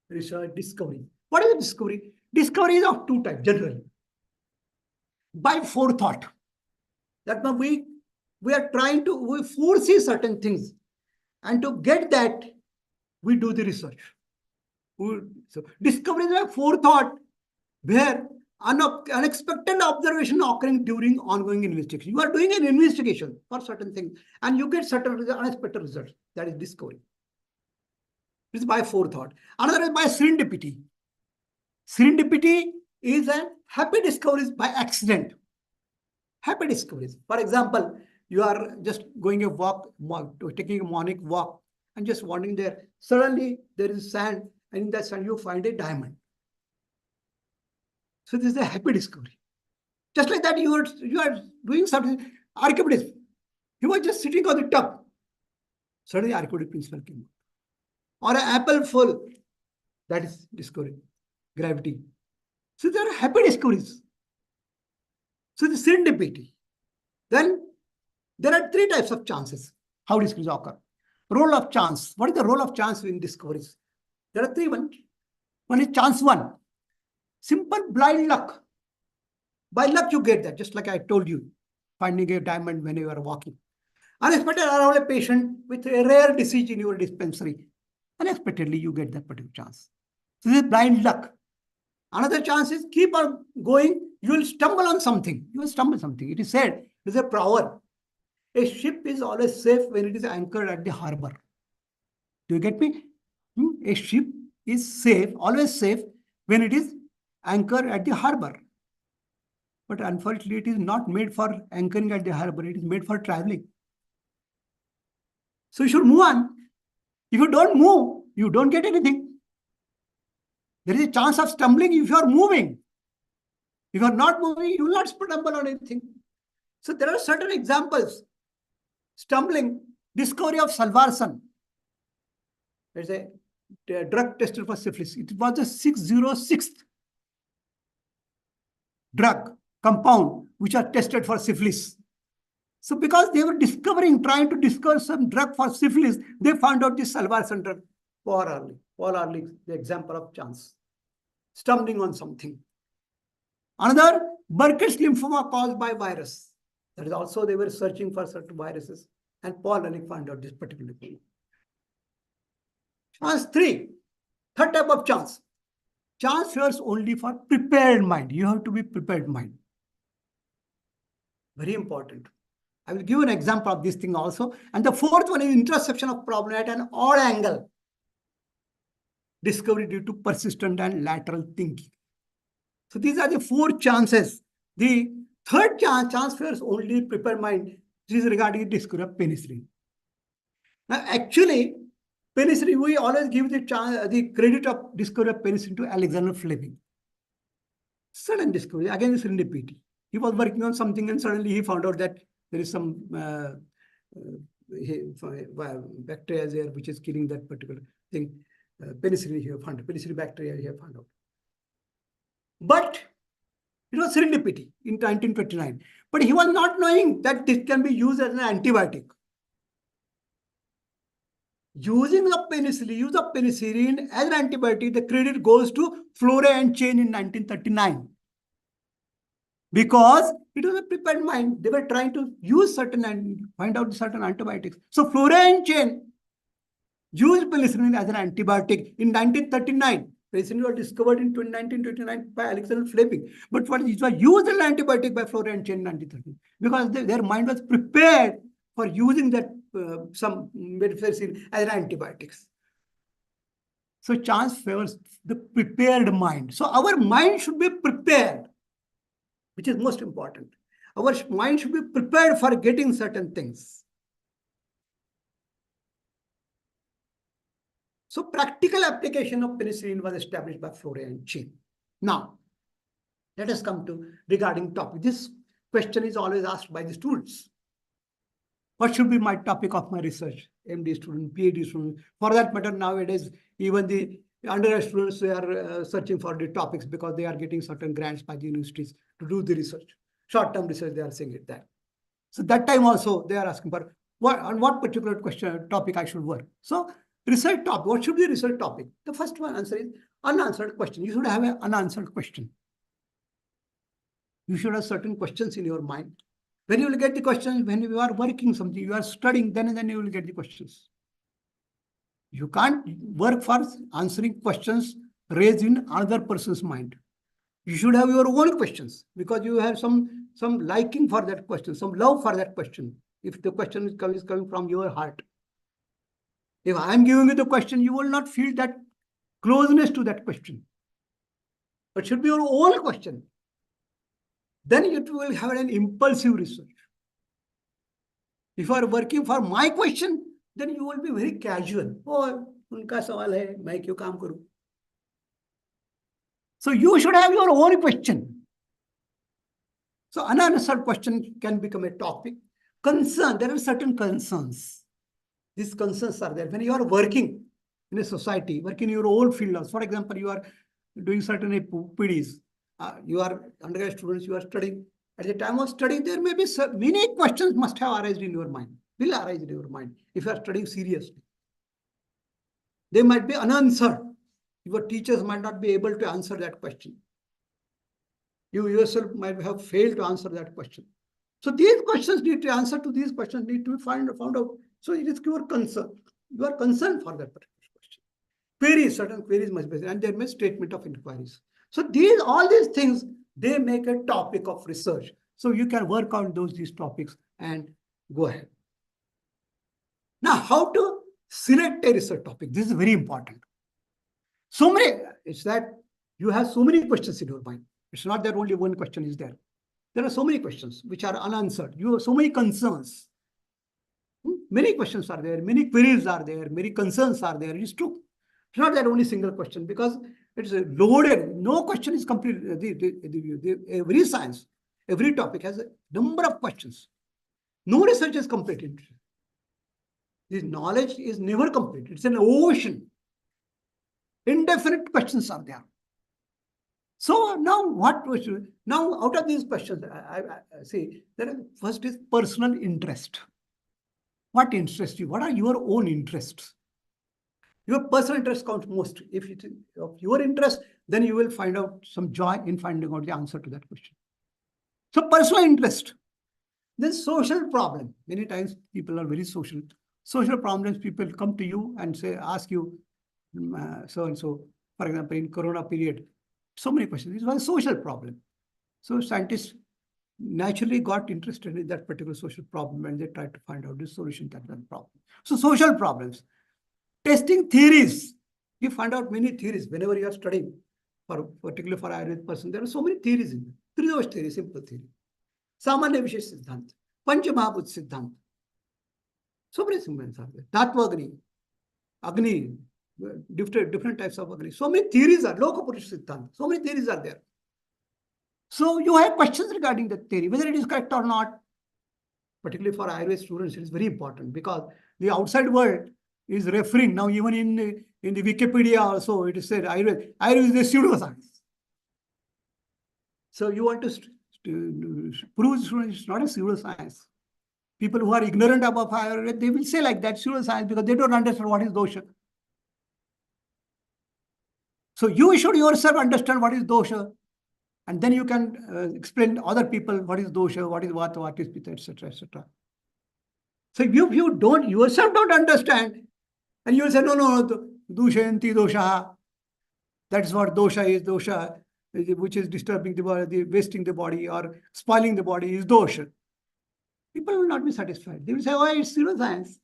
Research discovery. What is discovery? Discovery is of two types generally. By forethought. That means we are trying to, we foresee certain things, and to get that, we do the research. So discovery is a forethought where unexpected observation occurring during ongoing investigation. You are doing an investigation for certain things and you get certain unexpected results. That is discovery. This is by forethought. Another is by serendipity. Serendipity is a happy discoveries by accident. Happy discoveries. For example, you are just going a walk, taking a morning walk and just wandering there. Suddenly there is sand, and in that sand you find a diamond. So this is a happy discovery. Just like that, you are doing something. Archimedes, he was just sitting on the top. Suddenly Archimedes principle came out. Or an apple full. That is discovery. Gravity. So there are happy discoveries. So the serendipity. Then there are 3 types of chances. How discoveries occur? Role of chance. What is the role of chance in discoveries? There are 3 ones. One is chance 1. Simple blind luck. By luck you get that, just like I told you, finding a diamond when you are walking. Unexpected arrival a patient with a rare disease in your dispensary. Unexpectedly you get that particular chance. So this is blind luck. Another chance is keep on going, you will stumble on something. You will stumble something. It is said, it is a proverb. A ship is always safe when it is anchored at the harbor. Do you get me? A ship is safe, always safe when it is anchored at the harbor. But unfortunately, it is not made for anchoring at the harbor. It is made for traveling. So you should move on. If you don't move, you don't get anything. There is a chance of stumbling if you are moving. If you are not moving, you will not stumble on anything. So there are certain examples. Stumbling, discovery of Salvarsan. There's a drug tested for syphilis. It was the 606th drug compound which are tested for syphilis. So because they were trying to discover some drug for syphilis, they found out this Salvarsan drug. Paul Ehrlich, the example of chance. Stumbling on something. Another, Burkitt's lymphoma caused by virus. That is also, they were searching for certain viruses. And Paul Ehrlich found out this particular thing. Chance 3. Third type of chance. Chance fails only for prepared mind. You have to be prepared mind. Very important. I will give an example of this thing also. And the fourth one is interception of problem at an odd angle. Discovery due to persistent and lateral thinking. So these are the 4 chances. The third chance fails only prepared mind. This is regarding the discovery of penicillin. Now, actually, penicillin, we always give the credit of discovery of penicillin to Alexander Fleming. Sudden discovery, again serendipity. He was working on something and suddenly he found out that there is some bacteria there which is killing that particular thing. Penicillin he found, penicillin bacteria he found out. But it was serendipity in 1929. But he was not knowing that this can be used as an antibiotic. Using the penicillin, use of penicillin as an antibiotic, the credit goes to Florey and Chain in 1939. Because it was a prepared mind. They were trying to use certain and find out certain antibiotics. So Florey and Chain used penicillin as an antibiotic in 1939. Penicillin was discovered in 1929 by Alexander Fleming. But what it was used as an antibiotic by Florey and Chain in 1930. Because their mind was prepared for using that some medicine as antibiotics. So chance favors the prepared mind. So our mind should be prepared, which is most important. Our mind should be prepared for getting certain things. So practical application of penicillin was established by Florey and Chain. Now, let us come to regarding topic. This question is always asked by the students. What should be my topic of my research? MD student, PhD student. For that matter, nowadays, even the undergrad students, they are searching for the topics because they are getting certain grants by the universities to do the research. Short-term research, they are saying it that. So that time also, they are asking for on what particular topic I should work. So research topic, what should be the research topic? The first one answer is unanswered question. You should have an unanswered question. You should have certain questions in your mind. When you will get the questions, when you are working something, you are studying, then you will get the questions. You can't work for answering questions raised in another person's mind. You should have your own questions because you have some liking for that question, some love for that question. If the question is coming from your heart. If I am giving you the question, you will not feel that closeness to that question. It should be your own question. Then you will have an impulsive research. If you are working for my question, then you will be very casual. Oh, unka sawal hai, main kyun kaam karu? So you should have your own question. So unanswered question can become a topic. Concern, there are certain concerns. These concerns are there. When you are working in a society, working in your own field, for example, you are doing certain PDs. You are undergraduate students, you are studying. At the time of studying, there may be many questions must have arisen in your mind, will arise in your mind if you are studying seriously. They might be unanswered. Your teachers might not be able to answer that question. You yourself might have failed to answer that question. So these questions need to answer to these questions need to be found out. So it is your concern. You are concerned for that particular question. Queries, certain queries must be, and there may be statement of inquiries. So all these things, they make a topic of research. So you can work on these topics and go ahead. Now, how to select a research topic? This is very important. It's that you have so many questions in your mind. It's not that only one question is there. There are so many questions which are unanswered. You have so many concerns. Many questions are there, many queries are there, many concerns are there. It's true. It's not that only single question, because it's loaded. No question is complete. Every science, every topic has a number of questions. No research is complete. This knowledge is never complete. It's an ocean. Indefinite questions are there. So now now out of these questions, I say, first is personal interest. What interests you? What are your own interests? Your personal interest counts most. If it is of your interest, then you will find out some joy in finding out the answer to that question. So personal interest. Then social problem. Many times people are very social. Social problems, people come to you and ask you, so-and-so, for example, in Corona period, so many questions. This was a social problem. So scientists naturally got interested in that particular social problem, and they tried to find out the solution to that problem. So social problems. Testing theories. You find out many theories whenever you are studying, particularly for Ayurvedic person. There are so many theories in there. Tridosh theory, simple theory. Samanya Vishesh Siddhant. Panchamahabhut Siddhant. So many symbols are there. Tattva Agni, different types of Agni. So many theories are. Lokapurush Siddhant. So many theories are there. So you have questions regarding that theory, whether it is correct or not. Particularly for Ayurveda students, it is very important, because the outside world is referring now, even in the Wikipedia also, it is said Ayurveda is a pseudoscience. So you want to prove students it's not a pseudoscience. People who are ignorant about Ayurveda, they will say like that, pseudoscience, because they don't understand what is dosha. So you should yourself understand what is dosha, and then you can explain to other people what is dosha, what is vata, what is pitta, etc., etc. So if you don't yourself don't understand, and you will say, no, dushayanti dosha. That's what dosha is. Dosha, which is disturbing the body, wasting the body, or spoiling the body, is dosha. People will not be satisfied. They will say, oh, it's pseudoscience.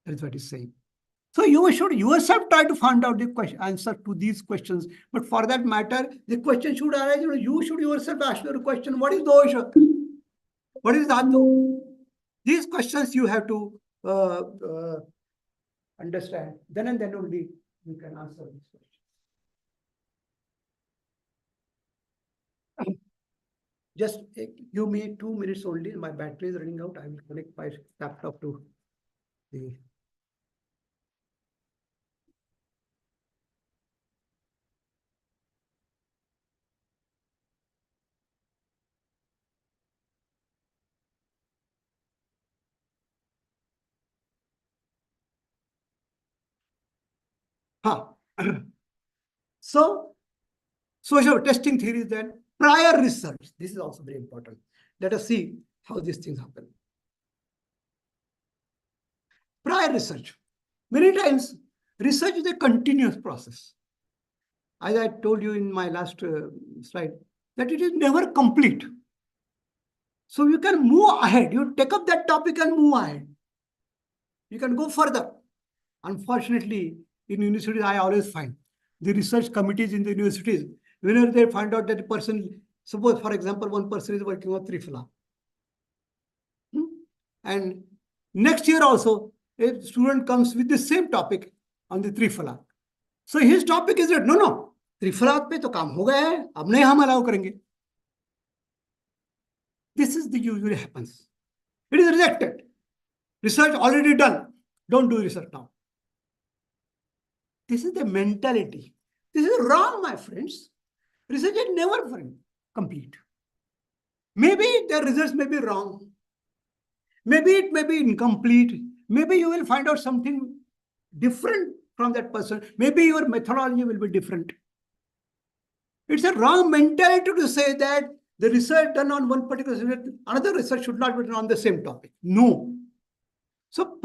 That is what he's saying. So you should yourself try to find out the answer to these questions. But for that matter, the question should arise. You should yourself ask your question, what is dosha? What is dhatu? These questions you have to understand. Then and then only you can answer these questions. Just give me 2 minutes only. My battery is running out. I will connect my laptop to the... So, social testing theory, then prior research. This is also very important. Let us see how these things happen. Prior research. Many times, research is a continuous process. As I told you in my last slide, that it is never complete. So you can move ahead. You take up that topic and move ahead. You can go further. Unfortunately, in universities, I always find the research committees in the universities, whenever they find out that a person, suppose, for example, one person is working on Triphala. And next year also, a student comes with the same topic on the Triphala. So his topic is that, no, Triphala pe to kaam ho gaya hai, ab nahi hum allow karenge. This is the usually happens. It is rejected. Research already done. Don't do research now. This is the mentality. This is wrong, my friends. Research is never complete. Maybe the results may be wrong. Maybe it may be incomplete. Maybe you will find out something different from that person. Maybe your methodology will be different. It's a wrong mentality to say that the research done on one particular subject, another research should not be done on the same topic. No. So,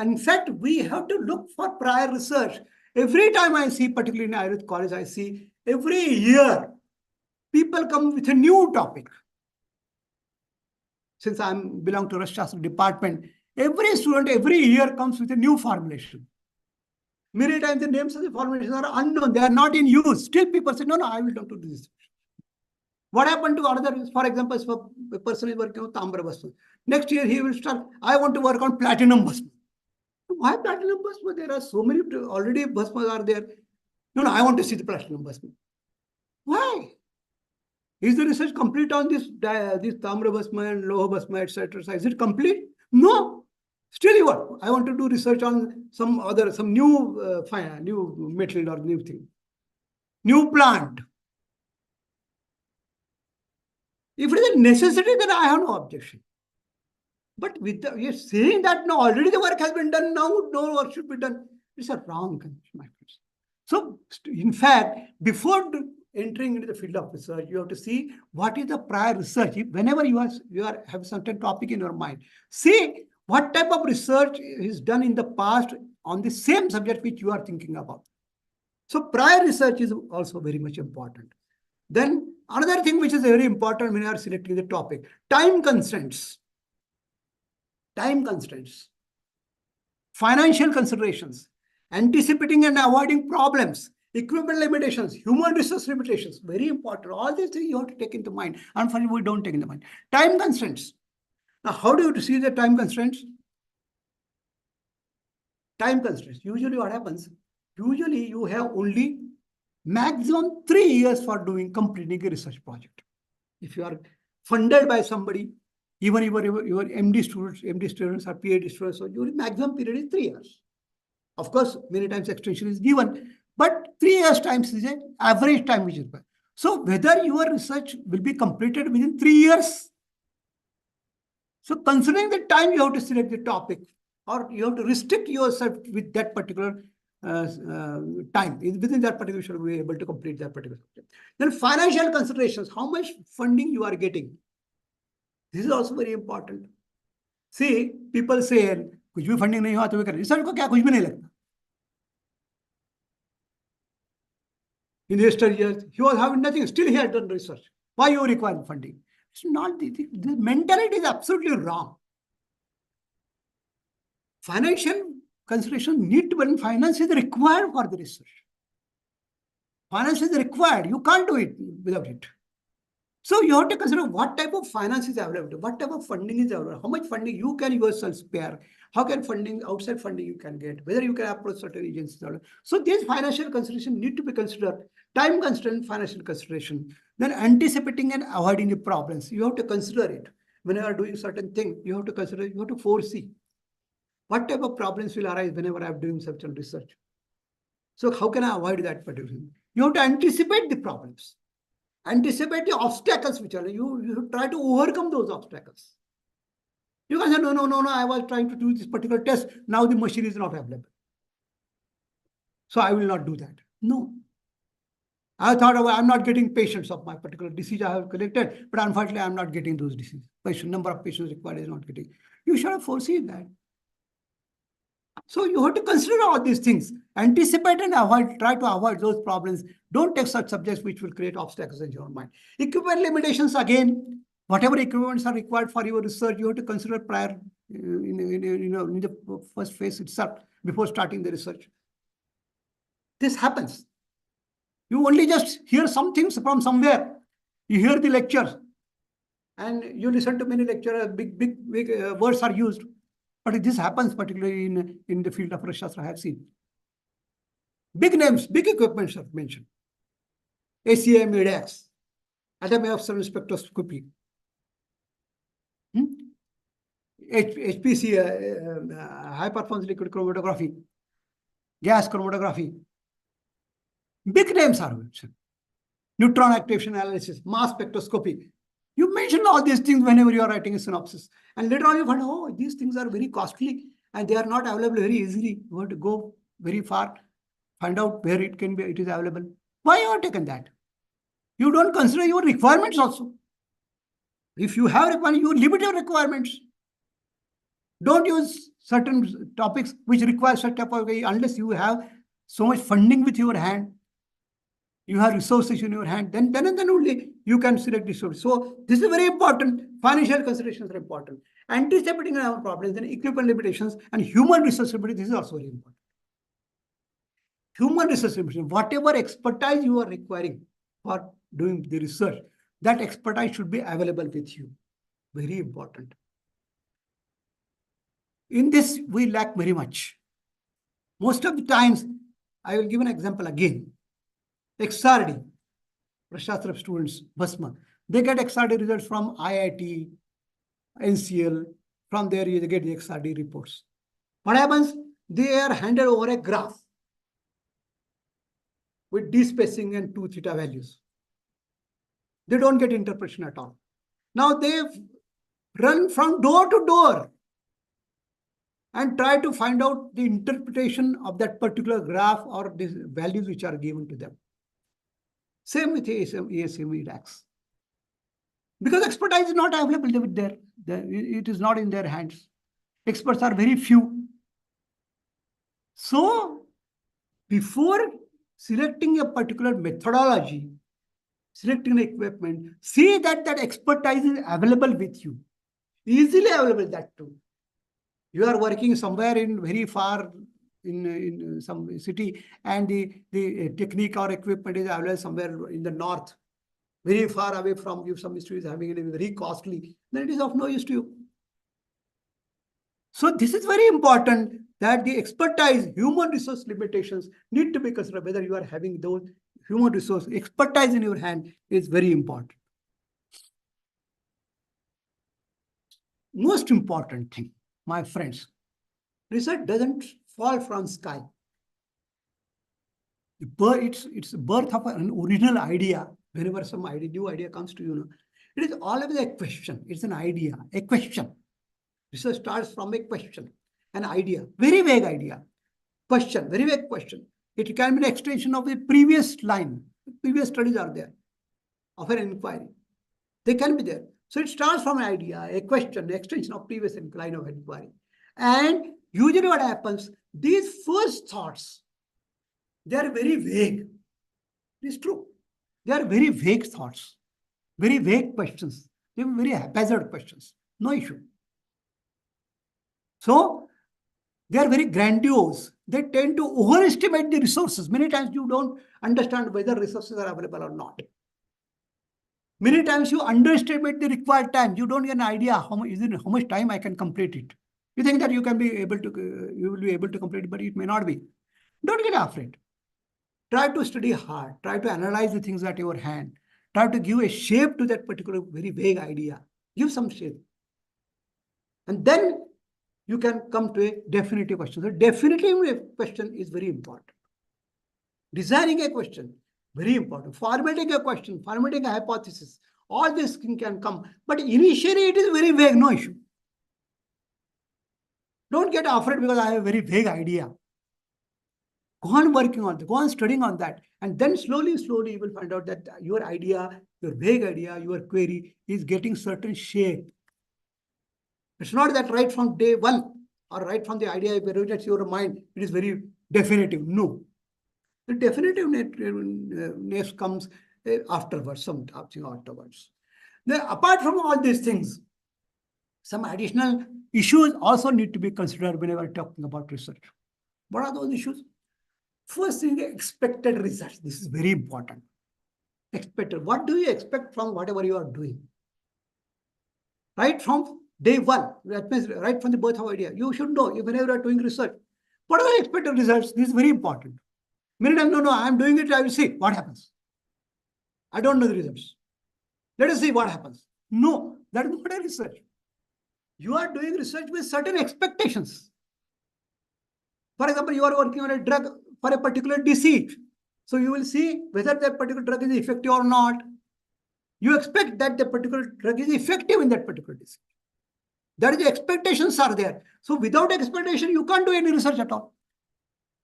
in fact, we have to look for prior research. Every time I see, particularly in Ayurveda college, I see every year, people come with a new topic. Since I belong to Rashashastra department, every student every year comes with a new formulation. Many times the names of the formulations are unknown. They are not in use. Still people say, no, I will not do this. What happened to another, for example, if a person is working on Tambra Bhasma. Next year he will start, I want to work on Platinum Bhasma. Why Platinum Bhasma? There are so many, already Bhasmas are there. No, I want to see the Platinum Bhasma. Why? Is the research complete on this Tamra Bhasma and Loha Bhasma, etc.? Is it complete? No. Still you want. I want to do research on some new new metal or new thing. New plant. If it is a necessity, then I have no objection. But with you're saying that no, already the work has been done, now no work should be done. It's a wrong condition, my friends. So, in fact, before entering into the field of research, you have to see what is the prior research. Whenever you have certain topic in your mind, see what type of research is done in the past on the same subject which you are thinking about. So prior research is also very much important. Then another thing which is very important when you are selecting the topic, time constraints. Time constraints. Financial considerations. Anticipating and avoiding problems. Equipment limitations. Human resource limitations. Very important. All these things you have to take into mind. Unfortunately, we don't take into mind. Time constraints. Now, how do you see the time constraints? Time constraints. Usually what happens? Usually you have only maximum 3 years for completing a research project. If you are funded by somebody, even your MD students or PhD students, so your maximum period is 3 years. Of course, many times extension is given, but 3 years times is an average time which is required. So whether your research will be completed within 3 years. So considering the time, you have to select the topic, or you have to restrict yourself with that particular time. Within that particular, you should be able to complete that particular subject. Then financial considerations, how much funding you are getting. This is also very important. See, people say, कुछ भी funding नहीं हुआ तो वे करें. Research को क्या कुछ भी नहीं लगता. In the yesterday years, he was having nothing. Still he had done research. Why you require funding? It's not the mentality is absolutely wrong. Financial consideration need to be, finance is required for the research. Finance is required. You can't do it without it. So you have to consider what type of finance is available, what type of funding is available, how much funding you can yourself spare, how can funding, outside funding you can get, whether you can approach certain agencies. So these financial considerations need to be considered. Time constraint, financial consideration. Then anticipating and avoiding the problems. You have to consider it. When you are doing certain thing, you have to consider, you have to foresee. What type of problems will arise whenever I am doing such research? So how can I avoid that particular thing? You have to anticipate the problems. Anticipate the obstacles which are, you try to overcome those obstacles. You can say, no, I was trying to do this particular test. Now the machine is not available. So I will not do that. No. I thought I'm not getting patients of my particular disease I have collected, but unfortunately, I'm not getting those diseases. Number of patients required is not getting. You should have foreseen that. So you have to consider all these things. Anticipate and avoid, try to avoid those problems. Don't take such subjects which will create obstacles in your mind. Equipment limitations, again, whatever equipments are required for your research, you have to consider prior in the first phase itself before starting the research. This happens. You only just hear some things from somewhere. You hear the lecture and you listen to many lecturers, big words are used. But this happens particularly in the field of Rashashastra, I have seen. Big names, big equipments are mentioned. ACM, ADAX, atomic observation spectroscopy, HPC, high performance liquid chromatography, gas chromatography. Big names are mentioned. Neutron activation analysis, mass spectroscopy. You mention all these things whenever you are writing a synopsis. And later on you find, oh, these things are very costly and they are not available very easily. You have to go very far, find out where it is available. Why you have taken that? You don't consider your requirements also. If you have requirements, you limit your requirements. Don't use certain topics which require such type of way unless you have so much funding with your hand. you have resources in your hand, then and then only you can select resources. So this is very important. Financial considerations are important. Anticipating our problems, then equipment limitations and human resource limitation, this is also very important. Human resource limitation, whatever expertise you are requiring for doing the research, that expertise should be available with you. Very important. In this, we lack very much. Most of the times, I will give an example again. XRD, Prashastra students, BHASMA, they get XRD results from IIT, NCL, from there you get the XRD reports. What happens? They are handed over a graph with d-spacing and 2 theta values. They don't get interpretation at all. Now they run from door to door and try to find out the interpretation of that particular graph or the values which are given to them. Same with ASM DAX. Because expertise is not available with there. It is not in their hands. Experts are very few. So, before selecting a particular methodology, selecting equipment, see that that expertise is available with you. Easily available, that too. You are working somewhere in very far in some city, and the technique or equipment is available somewhere in the north, very far away from you. Some institute is having it very costly, then it is of no use to you. So this is very important, that the expertise, human resource limitations need to be considered. Whether you are having those human resource expertise in your hand is very important. Most important thing, my friends, research doesn't fall from sky. It's the birth of an original idea. Whenever some idea, new idea comes to you, it is always a question. It's an idea, a question. Research starts from a question, an idea, very vague idea. Question, very vague question. It can be an extension of the previous line. Previous studies are there of an inquiry. They can be there. So it starts from an idea, a question, extension of previous line of inquiry. And usually what happens, these first thoughts, they are very vague. It is true. They are very vague thoughts, very vague questions. They are very haphazard questions. No issue. So they are very grandiose. They tend to overestimate the resources. Many times you don't understand whether resources are available or not. Many times you underestimate the required time. You don't get an idea how much time I can complete it. You think that you will be able to complete it, but it may not be. Don't get afraid. Try to study hard. Try to analyze the things at your hand. Try to give a shape to that particular very vague idea. Give some shape. And then you can come to a definitive question. The definitive question is very important. Designing a question, very important. Formatting a question, formatting a hypothesis, all this can come. But initially it is very vague, no issue. Don't get afraid because I have a very vague idea. Go on working on it, go on studying on that. And then slowly you will find out that your idea, your vague idea, your query is getting certain shape. It's not that right from day one or right from the idea if it reaches your mind, it is very definitive. No. The definitiveness comes afterwards, something afterwards. Then apart from all these things, some additional issues also need to be considered whenever talking about research. What are those issues? First thing, expected results. This is very important. Expected. What do you expect from whatever you are doing? Right from day one, that means right from the birth of idea, you should know whenever you are doing research, what are the expected results? This is very important. Many times, no, I am doing it, I will see what happens. I don't know the results. Let us see what happens. No, that is not a research. You are doing research with certain expectations. For example, you are working on a drug for a particular disease. So you will see whether that particular drug is effective or not. You expect that the particular drug is effective in that particular disease. That is, the expectations are there. So without expectation, you can't do any research at all.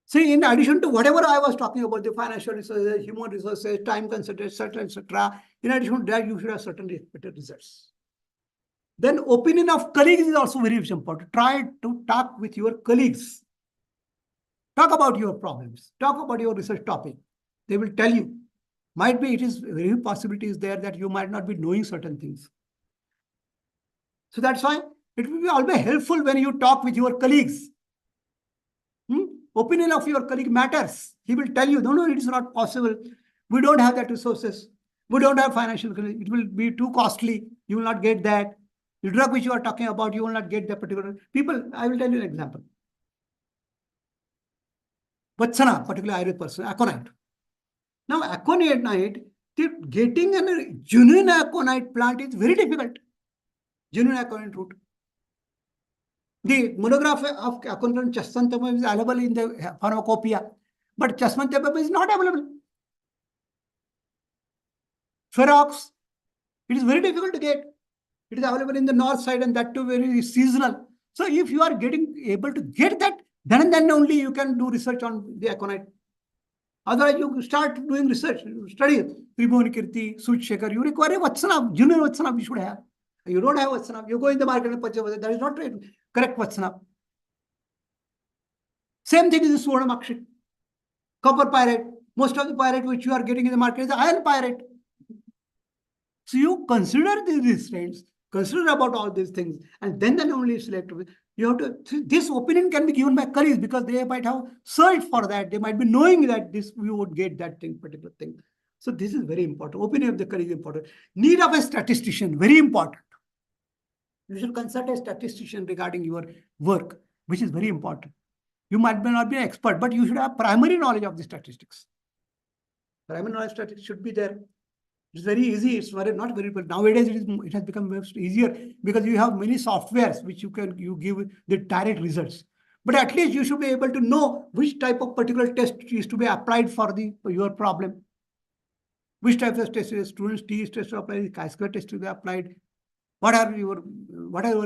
See, in addition to whatever I was talking about, the financial resources, human resources, time consideration, etc., in addition to that, you should have certain expected results. Then opinion of colleagues is also very important. Try to talk with your colleagues. Talk about your problems. Talk about your research topic. They will tell you. Might be it is very possibility is there that you might not be knowing certain things. So that's why it will be always helpful when you talk with your colleagues. Opinion of your colleague matters. He will tell you, no, it is not possible. We don't have that resources. We don't have financial. It will be too costly. You will not get that. The drug which you are talking about, you will not get that particular. People, I will tell you an example. Vatsana, particularly Ayurvedic person, aconite. Now, aconite, getting a genuine aconite plant is very difficult. Genuine aconite root. The monograph of aconite chrysanthemum is available in the pharmacopoeia, but chrysanthemum is not available. Ferox, it is very difficult to get. It is available in the north side and that too very seasonal. So if you are able to get that, then and then only you can do research on the aconite. Otherwise, you start doing research, study Tribhuvan Kirti, Suchshekar, you require a Vatsana, junior Vatsana you should have. You don't have Vatsana, you go in the market and purchase, that is not correct Vatsana. Same thing is the Swarnamakshi. Copper pyrite. Most of the pyrite which you are getting in the market is iron pyrite. So you consider these trends, consider about all these things, and then only select. You have to, this opinion can be given by colleagues because they might have searched for that. They might be knowing that this you would get that thing, particular thing. So this is very important. Opinion of the colleague is important. Need of a statistician, very important. You should consult a statistician regarding your work, which is very important. You might not be an expert, but you should have primary knowledge of the statistics. Primary knowledge of statistics should be there. It's very easy. It's not very, but nowadays it has become much easier because you have many softwares which you give the direct results. But at least you should be able to know which type of particular test is to be applied for your problem. Which type of test is students test to apply, chi-square test to be applied. What are your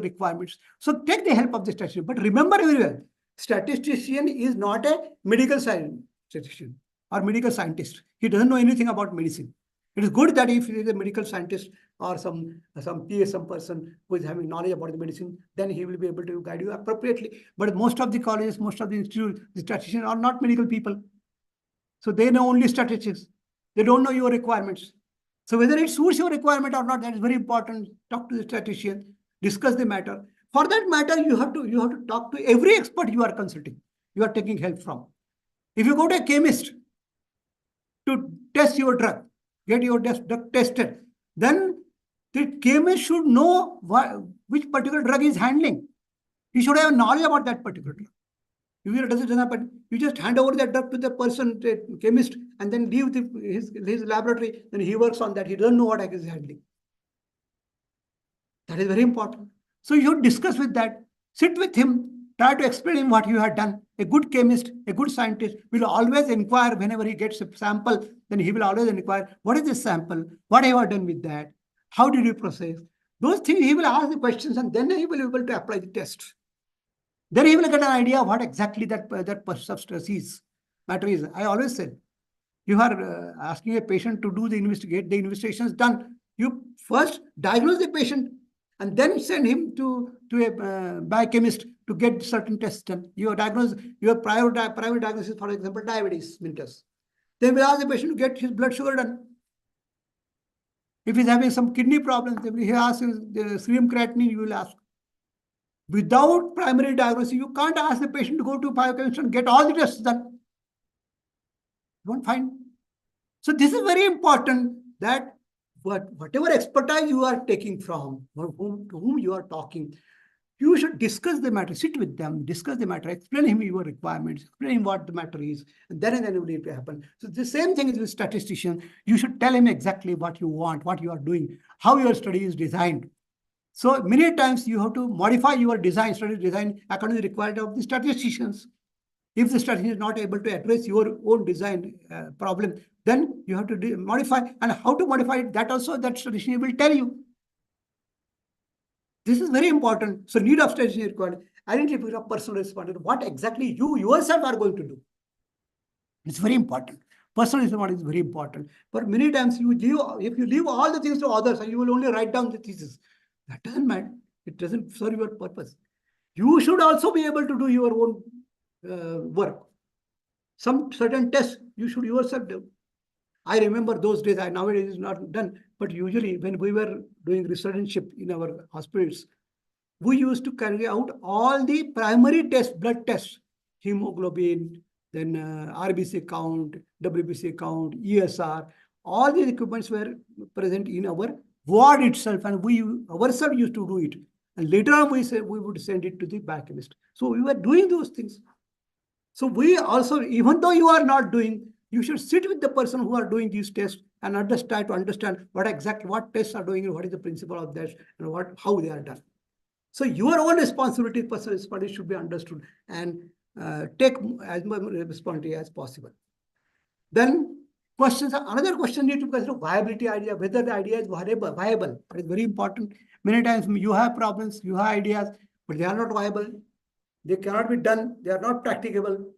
requirements? So take the help of the statistician. But remember everywhere, statistician is not a medical statistician or medical scientist. He doesn't know anything about medicine. It is good that if he is a medical scientist or some PA, some person who is having knowledge about the medicine, then he will be able to guide you appropriately. But most of the colleges, most of the institutes, the statisticians are not medical people. So they know only statistics. They don't know your requirements. So whether it suits your requirement or not, that is very important. Talk to the statistician, discuss the matter. For that matter, you have to talk to every expert you are consulting, you are taking help from. If you go to a chemist to test your drug, get your drug tested, then the chemist should know which particular drug is handling. He should have knowledge about that particular drug. If it doesn't happen, you just hand over that drug to the person, the chemist, and then leave his laboratory, then he works on that. He doesn't know what is handling. That is very important. So you discuss with that, sit with him, try to explain him what you have done. A good chemist, a good scientist will always inquire whenever he gets a sample, then he will always inquire, what is this sample? What have I done with that? How did you process? Those things he will ask the questions and then he will be able to apply the test. Then he will get an idea of what exactly that substance is, matter is. I always said, you are asking a patient to do the investigations done. You first diagnose the patient and then send him to a biochemist to get certain tests done. You diagnose your private diagnosis, for example, diabetes mellitus. Then we ask the patient to get his blood sugar done. If he's having some kidney problems, then he asks the serum creatinine, you will ask. Without primary diagnosis, you can't ask the patient to go to biochemist and get all the tests done. You won't find. So this is very important that whatever expertise you are taking from, to whom you are talking, you should discuss the matter, sit with them, discuss the matter, explain him your requirements, explain him what the matter is, and then it will happen. So the same thing is with statistician. You should tell him exactly what you want, what you are doing, how your study is designed. So many times you have to modify your study design according to the requirement of the statisticians. If the statistician is not able to address your own design problem, then you have to modify. And how to modify it, that also that statistician will tell you. This is very important. So need of statistician required. Identify of personal respondent. What exactly you yourself are going to do. It's very important. Personal respondent is very important. But many times if you leave all the things to others and you will only write down the thesis, that doesn't matter. It doesn't serve your purpose. You should also be able to do your own work. Some certain tests you should yourself do. I remember those days. Nowadays it's not done, but usually when we were doing residentship in our hospitals, we used to carry out all the primary tests, blood tests, hemoglobin, then RBC count, WBC count, ESR. All these equipments were present in our ward itself, and we ourselves used to do it. And later on, we would send it to the biochemist. So we were doing those things. So we also, even though you are not doing, you should sit with the person who are doing these tests and try to understand what tests are doing and what is the principle of that and how they are done. So your own responsibility, personal responsibility should be understood and take as much responsibility as possible. Then another question need to consider viability idea, whether the idea is viable. That is very important. Many times you have problems, you have ideas, but they are not viable. They cannot be done. They are not practicable.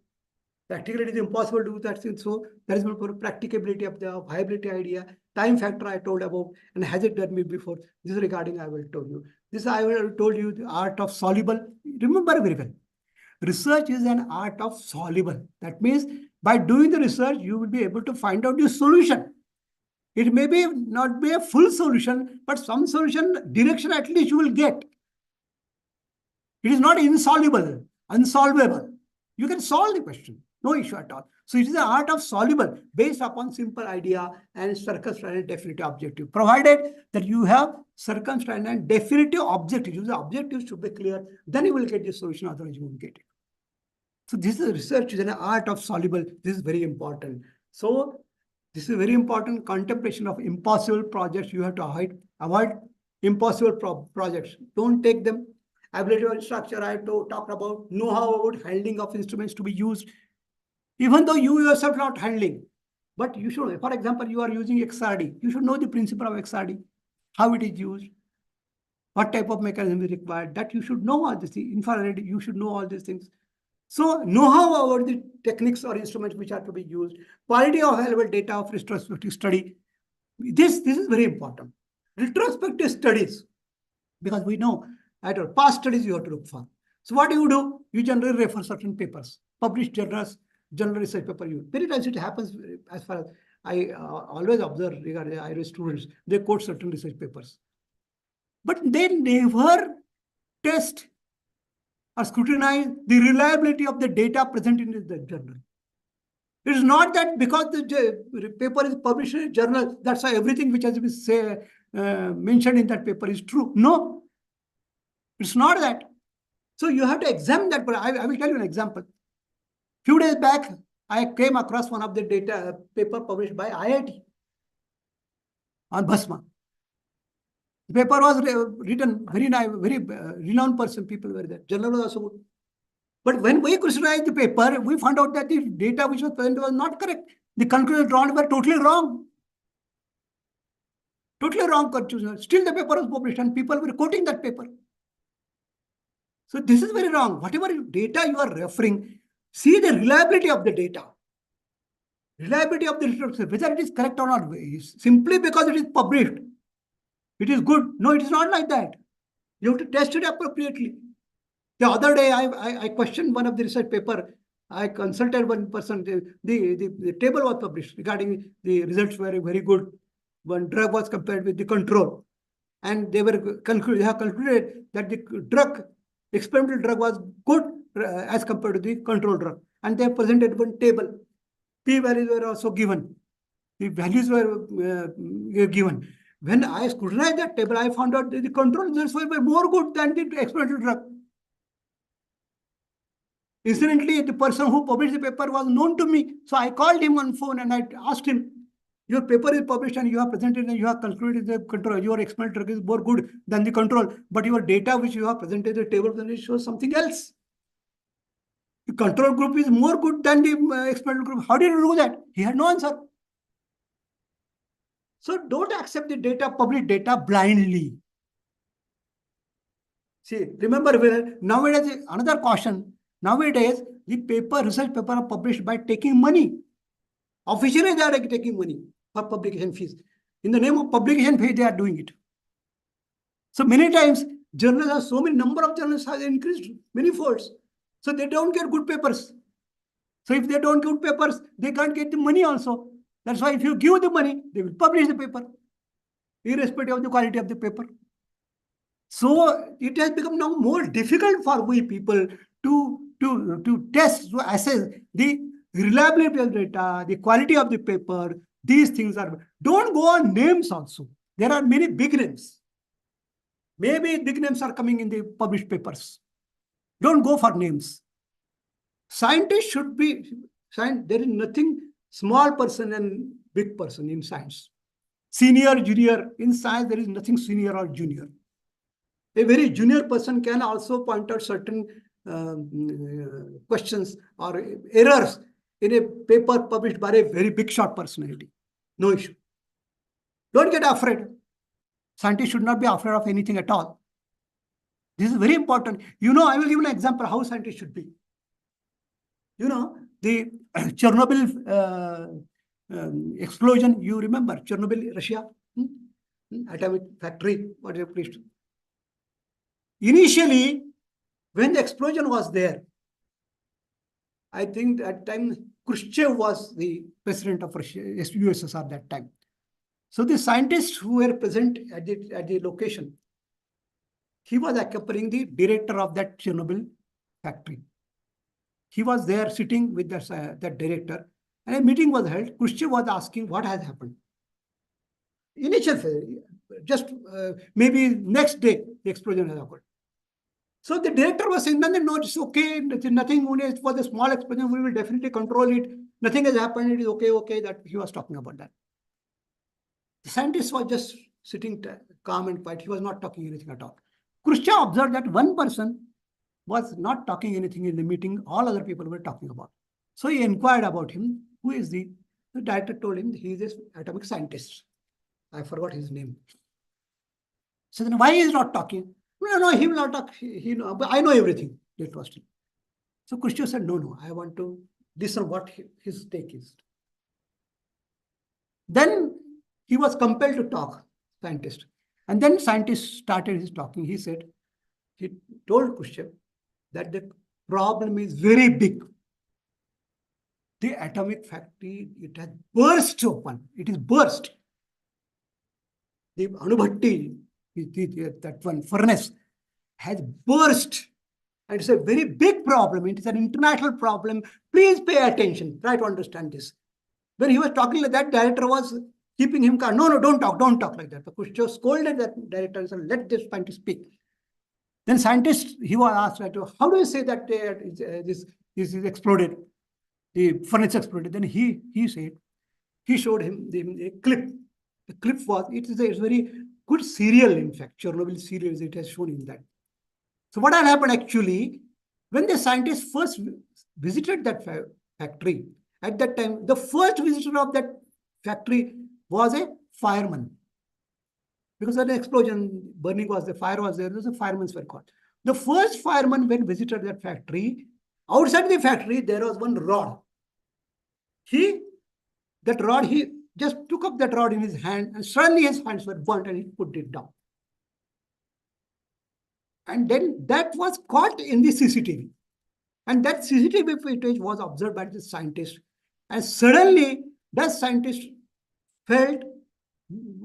Practically, it is impossible to do that. So there is for practicability of the viability idea, time factor I told about, and has it done me before? This regarding I will tell you. This I will told you the art of soluble. Remember very well. Research is an art of soluble. That means by doing the research, you will be able to find out the solution. It may not be a full solution, but some solution direction at least you will get. It is not insoluble, unsolvable. You can solve the question, no issue at all. So it is the art of soluble based upon simple idea and circumstantial definitive objective. Provided that you have circumstantial and definitive objectives, the objectives should be clear, then you will get the solution, otherwise you won't get it. So this is research is an art of soluble. This is very important. So this is very important. Contemplation of impossible projects. You have to avoid impossible projects. Don't take them. Ability of structure I talked about. Know how about handling of instruments to be used. Even though you yourself not handling, but you should, for example, you are using XRD. You should know the principle of XRD, how it is used, what type of mechanism is required. That you should know all these things. Infrared, you should know all these things. So know-how about the techniques or instruments which are to be used, quality of available data of retrospective study. This is very important. Retrospective studies, because we know at our past studies you have to look for. So what do? You generally refer certain papers, published journals, journal research paper. Many times it happens as far as I always observe regarding IRS students, they quote certain research papers. But they never test or scrutinize the reliability of the data present in the journal. It is not that because the paper is published in a journal, that's why everything which has been mentioned in that paper is true. No, it's not that. So you have to examine that. But I will tell you an example. Few days back, I came across one of the data paper published by IIT on Bhasma. The paper was written very nice, very renowned person, people were there. Journal was also good. But when we scrutinized the paper, we found out that the data which was present was not correct. The conclusions drawn were totally wrong. Totally wrong conclusions. Still the paper was published and people were quoting that paper. So this is very wrong. Whatever data you are referring, see the reliability of the data. Reliability of the literature, whether it is correct or not. Simply because it is published, it is good. No, it is not like that. You have to test it appropriately. The other day, I questioned one of the research paper. I consulted one person. The table was published regarding the results were very good. One drug was compared with the control. And they have concluded that the experimental drug was good as compared to the control drug. And they presented one table. P-values were also given. The values were given. When I scrutinized that table, I found out that the control results were more good than the experimental drug. Incidentally, the person who published the paper was known to me. So I called him on phone and I asked him, your paper is published and you have presented and you have concluded the control. Your experimental drug is more good than the control. But your data which you have presented the table shows something else. The control group is more good than the experimental group. How did you do that? He had no answer. So don't accept the data, public data blindly. See, remember, nowadays, another caution. Nowadays, the research paper are published by taking money. Officially, they are taking money for publication fees. In the name of publication fee, they are doing it. So many times, journals have so many number of journals have increased many folds. So they don't get good papers. So if they don't get good papers, they can't get the money also. That's why if you give the money, they will publish the paper, irrespective of the quality of the paper. So it has become now more difficult for we people to test, to assess the reliability of data, the quality of the paper. These things are, don't go on names also. There are many big names. Maybe big names are coming in the published papers. Don't go for names. Scientists should be, there is nothing small person and big person in science. Senior, junior, in science there is nothing senior or junior. A very junior person can also point out certain questions or errors in a paper published by a very big shot personality. No issue. Don't get afraid. Scientists should not be afraid of anything at all. This is very important. You know, I will give an example how scientists should be. You know, the Chernobyl explosion, you remember Chernobyl, Russia? Atomic factory, what is it? Initially, when the explosion was there, I think at time Khrushchev was the president of Russia, USSR at that time. So the scientists who were present at the location, he was accompanying the director of that Chernobyl factory. He was there sitting with that director, and a meeting was held. Khrushchev was asking what has happened. Initially, just maybe next day, the explosion has occurred. So the director was saying, no, it's okay, nothing, it was a small explosion, we will definitely control it. Nothing has happened, it is okay, that he was talking about that. The scientist was just sitting calm and quiet. He was not talking anything at all. Khrushchev observed that one person was not talking anything in the meeting, all other people were talking about. So he inquired about him. Who is the director told him he is an atomic scientist. I forgot his name. So then why he is not talking? No, he will not talk. But I know everything. They trust him. So Khrushchev said, no, I want to listen what his take is. Then he was compelled to talk, scientist. And then scientist started his talking. He said, he told Khrushchev that the problem is very big. The atomic factory, it has burst open. It is burst. The Anubhatti, that one furnace, has burst. And it's a very big problem. It is an international problem. Please pay attention. Try to understand this. When he was talking like that, director was keeping him calm. No, don't talk like that. But Khrushchev scolded that director and said, let this scientist speak. Then scientist, he was asked, how do you say that this is exploded? The furnace exploded. Then he said, he showed him a clip. The clip was, it's a very good serial, in fact, Chernobyl serial, it has shown in that. So what had happened actually, when the scientists first visited that factory, at that time, the first visitor of that factory was a fireman. Because of the explosion, burning was the fire was there, the firemen were caught. The first fireman, when visited that factory, outside the factory, there was one rod. He just took up that rod in his hand, and suddenly his hands were burnt and he put it down. And then that was caught in the CCTV. And that CCTV footage was observed by the scientist. And suddenly, that scientist felt,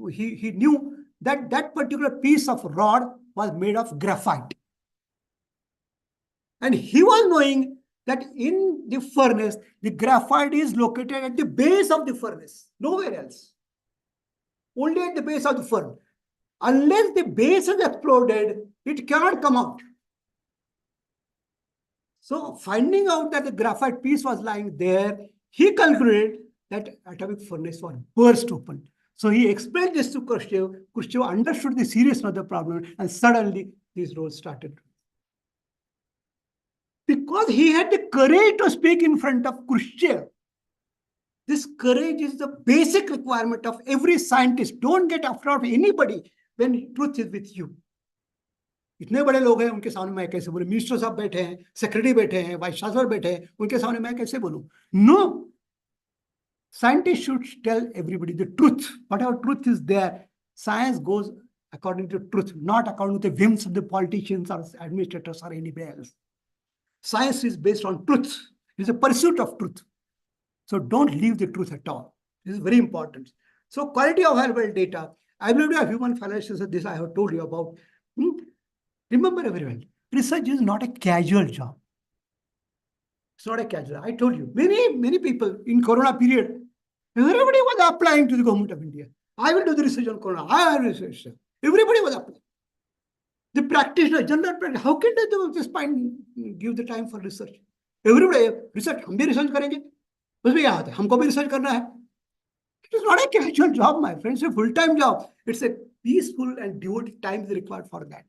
he knew that that particular piece of rod was made of graphite. And he was knowing that in the furnace, the graphite is located at the base of the furnace, nowhere else. Only at the base of the furnace. Unless the base is exploded, it cannot come out. So finding out that the graphite piece was lying there, he concluded that atomic furnace was burst open. So he explained this to Khrushchev. Khrushchev understood the seriousness of the problem, and suddenly these roles started. Because he had the courage to speak in front of Khrushchev. This courage is the basic requirement of every scientist. Don't get afraid of anybody when truth is with you. इतने बड़े लोग हैं, उनके सामने मैं कैसे बोलूं? Minister साहब बैठे हैं, सेक्रेटरी बैठे हैं, वाइस चांसलर बैठे हैं, उनके सामने मैं कैसे बोलूं? No. Scientists should tell everybody the truth. Whatever truth is there, science goes according to truth, not according to the whims of the politicians or administrators or anybody else. Science is based on truth. It is a pursuit of truth. So don't leave the truth at all. This is very important. So quality of available data, availability of human financial resources, this I have told you about. Remember everyone, research is not a casual job. It's not a casual. I told you, many people in Corona period, everybody was applying to the government of India. I will do the research on Corona. I will research. Everybody was applying. The practitioner, general practitioner, how can they do just give the time for research? Everybody research, हम भी research करेंगे. उसमें क्या होता है? हमको भी research करना है. It is not a casual job, my friends. It's a full-time job. It's a peaceful and devoted time is required for that.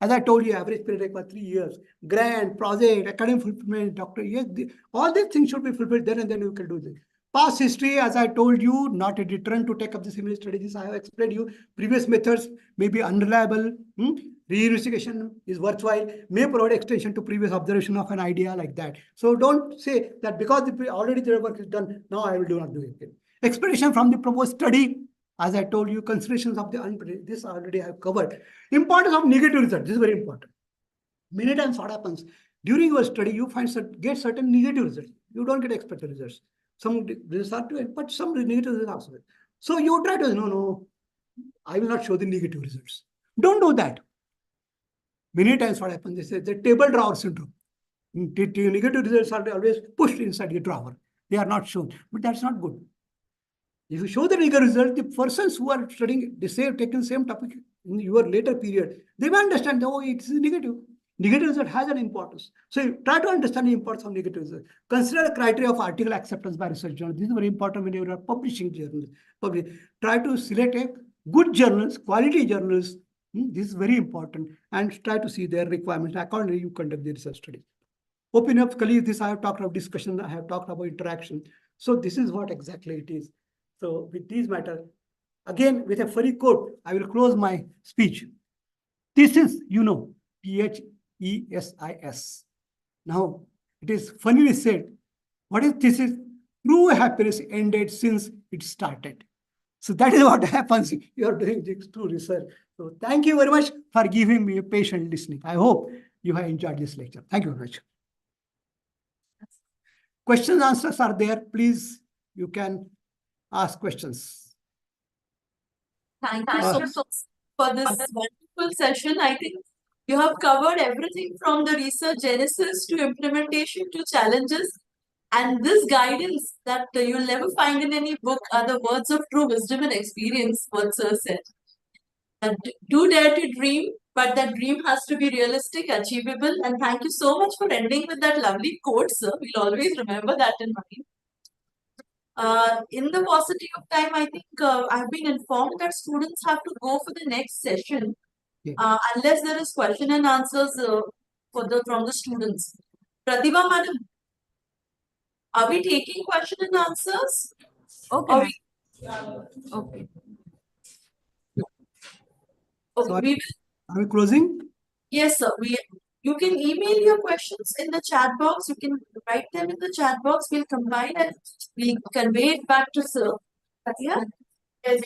As I told you, average period requires 3 years. Grant, project, academic fulfillment, doctor. Yes, all these things should be fulfilled then, and then you can do this. Past history, as I told you, not a deterrent to take up the similar strategies. I have explained you. Previous methods may be unreliable. Re-investigation is worthwhile. May provide extension to previous observation of an idea like that. So don't say that because already the work is done, now I will not do it. Expectation from the proposed study. As I told you, considerations of the unpredictable, this already I have covered. Importance of negative results, this is very important. Many times what happens, during your study, you get certain negative results. You don't get expected results. Some results are to, but some negative results also. So you try to, no, I will not show the negative results. Don't do that. Many times what happens, this is the table drawer syndrome. Negative results are always pushed inside the drawer. They are not shown, but that's not good. If you show the negative result, the persons who are studying the same, taking same topic in your later period, they will understand, oh, it is negative. Negative result has an importance. So you try to understand the importance of negative result. Consider the criteria of article acceptance by research journals. This is very important when you are publishing journals. Try to select a good journals, quality journals. This is very important. And try to see their requirements. Accordingly, you conduct the research study. Opinion of colleagues, this I have talked about discussion, I have talked about interaction. So this is what exactly it is. So with these matters, again, with a funny quote, I will close my speech. Thesis, THESIS. Now, it is funnily said, what is thesis? True happiness ended since it started. So that is what happens. You are doing this true research. So thank you very much for giving me a patient listening. I hope you have enjoyed this lecture. Thank you very much. Questions, answers are there. Please, you can ask questions. Thank you so much for this wonderful session. I think you have covered everything from the research genesis to implementation to challenges. And this guidance that you'll never find in any book are the words of true wisdom and experience, what Sir said. And do dare to dream, but that dream has to be realistic, achievable. And thank you so much for ending with that lovely quote, sir. We'll always remember that in mind. In the paucity of time, I think I've been informed that students have to go for the next session, unless there is question and answers from the students. Pratibha madam, are we taking question and answers? Okay. Okay. So Okay. are we closing? Yes, sir. You can email your questions in the chat box. You can write them in the chat box. We'll combine and we'll convey it back to sir. Yeah. Yes,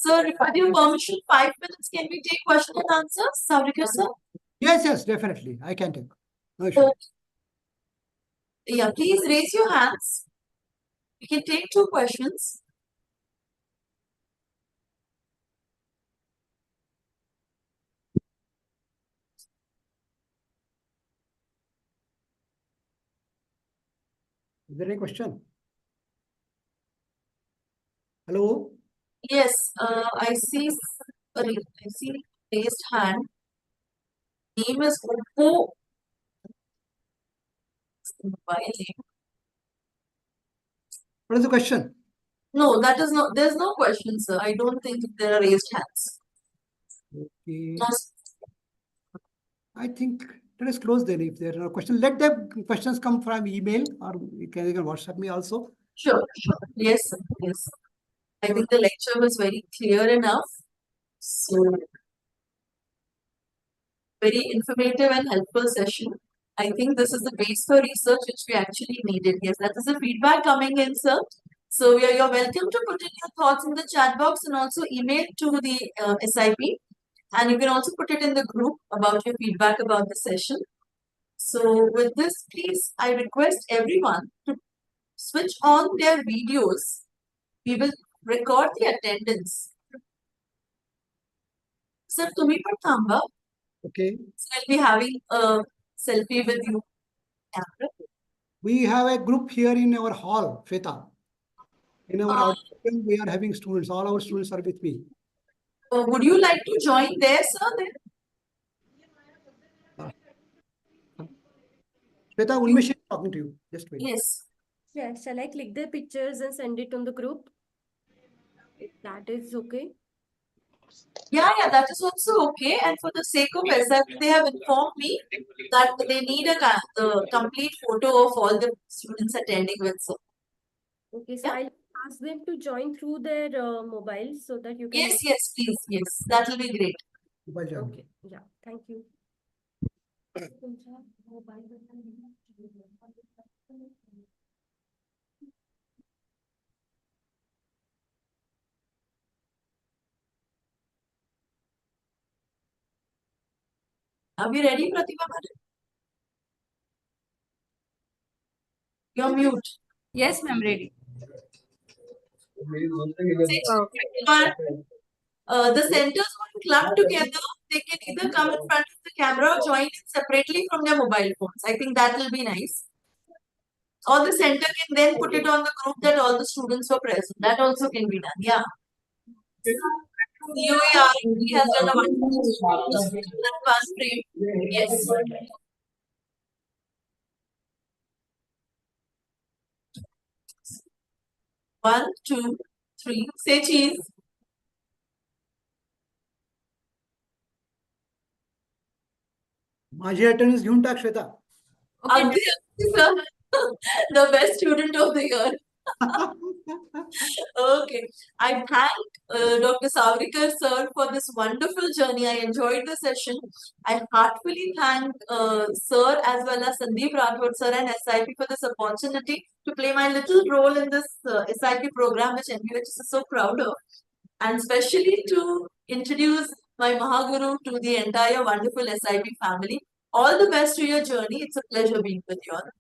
sir, with your permission, 5 minutes. Can we take question and answers? Savrika, sir? Yes, definitely. I can take. No issue. So, yeah, please raise your hands. We can take 2 questions. Is there any question? Hello? Yes, I see raised hand. Name is Oppo. What is the question? No, there's no question, sir. I don't think there are raised hands. Okay. No, I think let us close then. If there are questions, let the questions come from email or you can WhatsApp me also. Sure. Yes, sir. Yes. I think the lecture was very clear enough. So, very informative and helpful session. I think this is the base for research which we actually needed. Yes, that is the feedback coming in, sir. So, you're welcome to put in your thoughts in the chat box and also email to the SIP. And you can also put it in the group about your feedback about the session. So, with this, please, I request everyone to switch on their videos, we will record the attendance. Sir, तुम्ही पण थांबा. Okay. So I'll be having a selfie with you. Camera. We have a group here in our hall, Feta. In our Uh, auditorium, we are having students. All our students are with me. Would you like to join there, sir? Then? Feta, Unmesh is talking to you. Just wait. Yes. Yeah, shall I click the pictures and send it on the group? If that is okay. Yeah, that is also okay. And for the sake of SIP, they have informed me that they need the complete photo of all the students attending with, sir. Okay, so Yeah. I'll ask them to join through their mobile so that you can. Yes, please. Yes, that will be great. Mobile join. Okay, yeah, thank you. Are we ready, Pratibha madam? You're mute. Yes, ma'am, ready. The centers will club together. They can either come in front of the camera or join in separately from their mobile phones. I think that will be nice. Or the center can then put it on the group that all the students were present. That also can be done. Yeah. COE has done a wonderful job. Fast frame. Yes. One, two, three. Say cheese. माझी attendance घेऊन टाक Shweta. Okay, Agdi, sir. The best student of the year. Okay. I thank Dr. Savrikar sir for this wonderful journey. I enjoyed the session. I heartfully thank sir as well as Sandeep Rathod sir and SIP for this opportunity to play my little role in this SIP program which NUHS is so proud of. And especially to introduce my Mahaguru to the entire wonderful SIP family. All the best to your journey. It's a pleasure being with you all.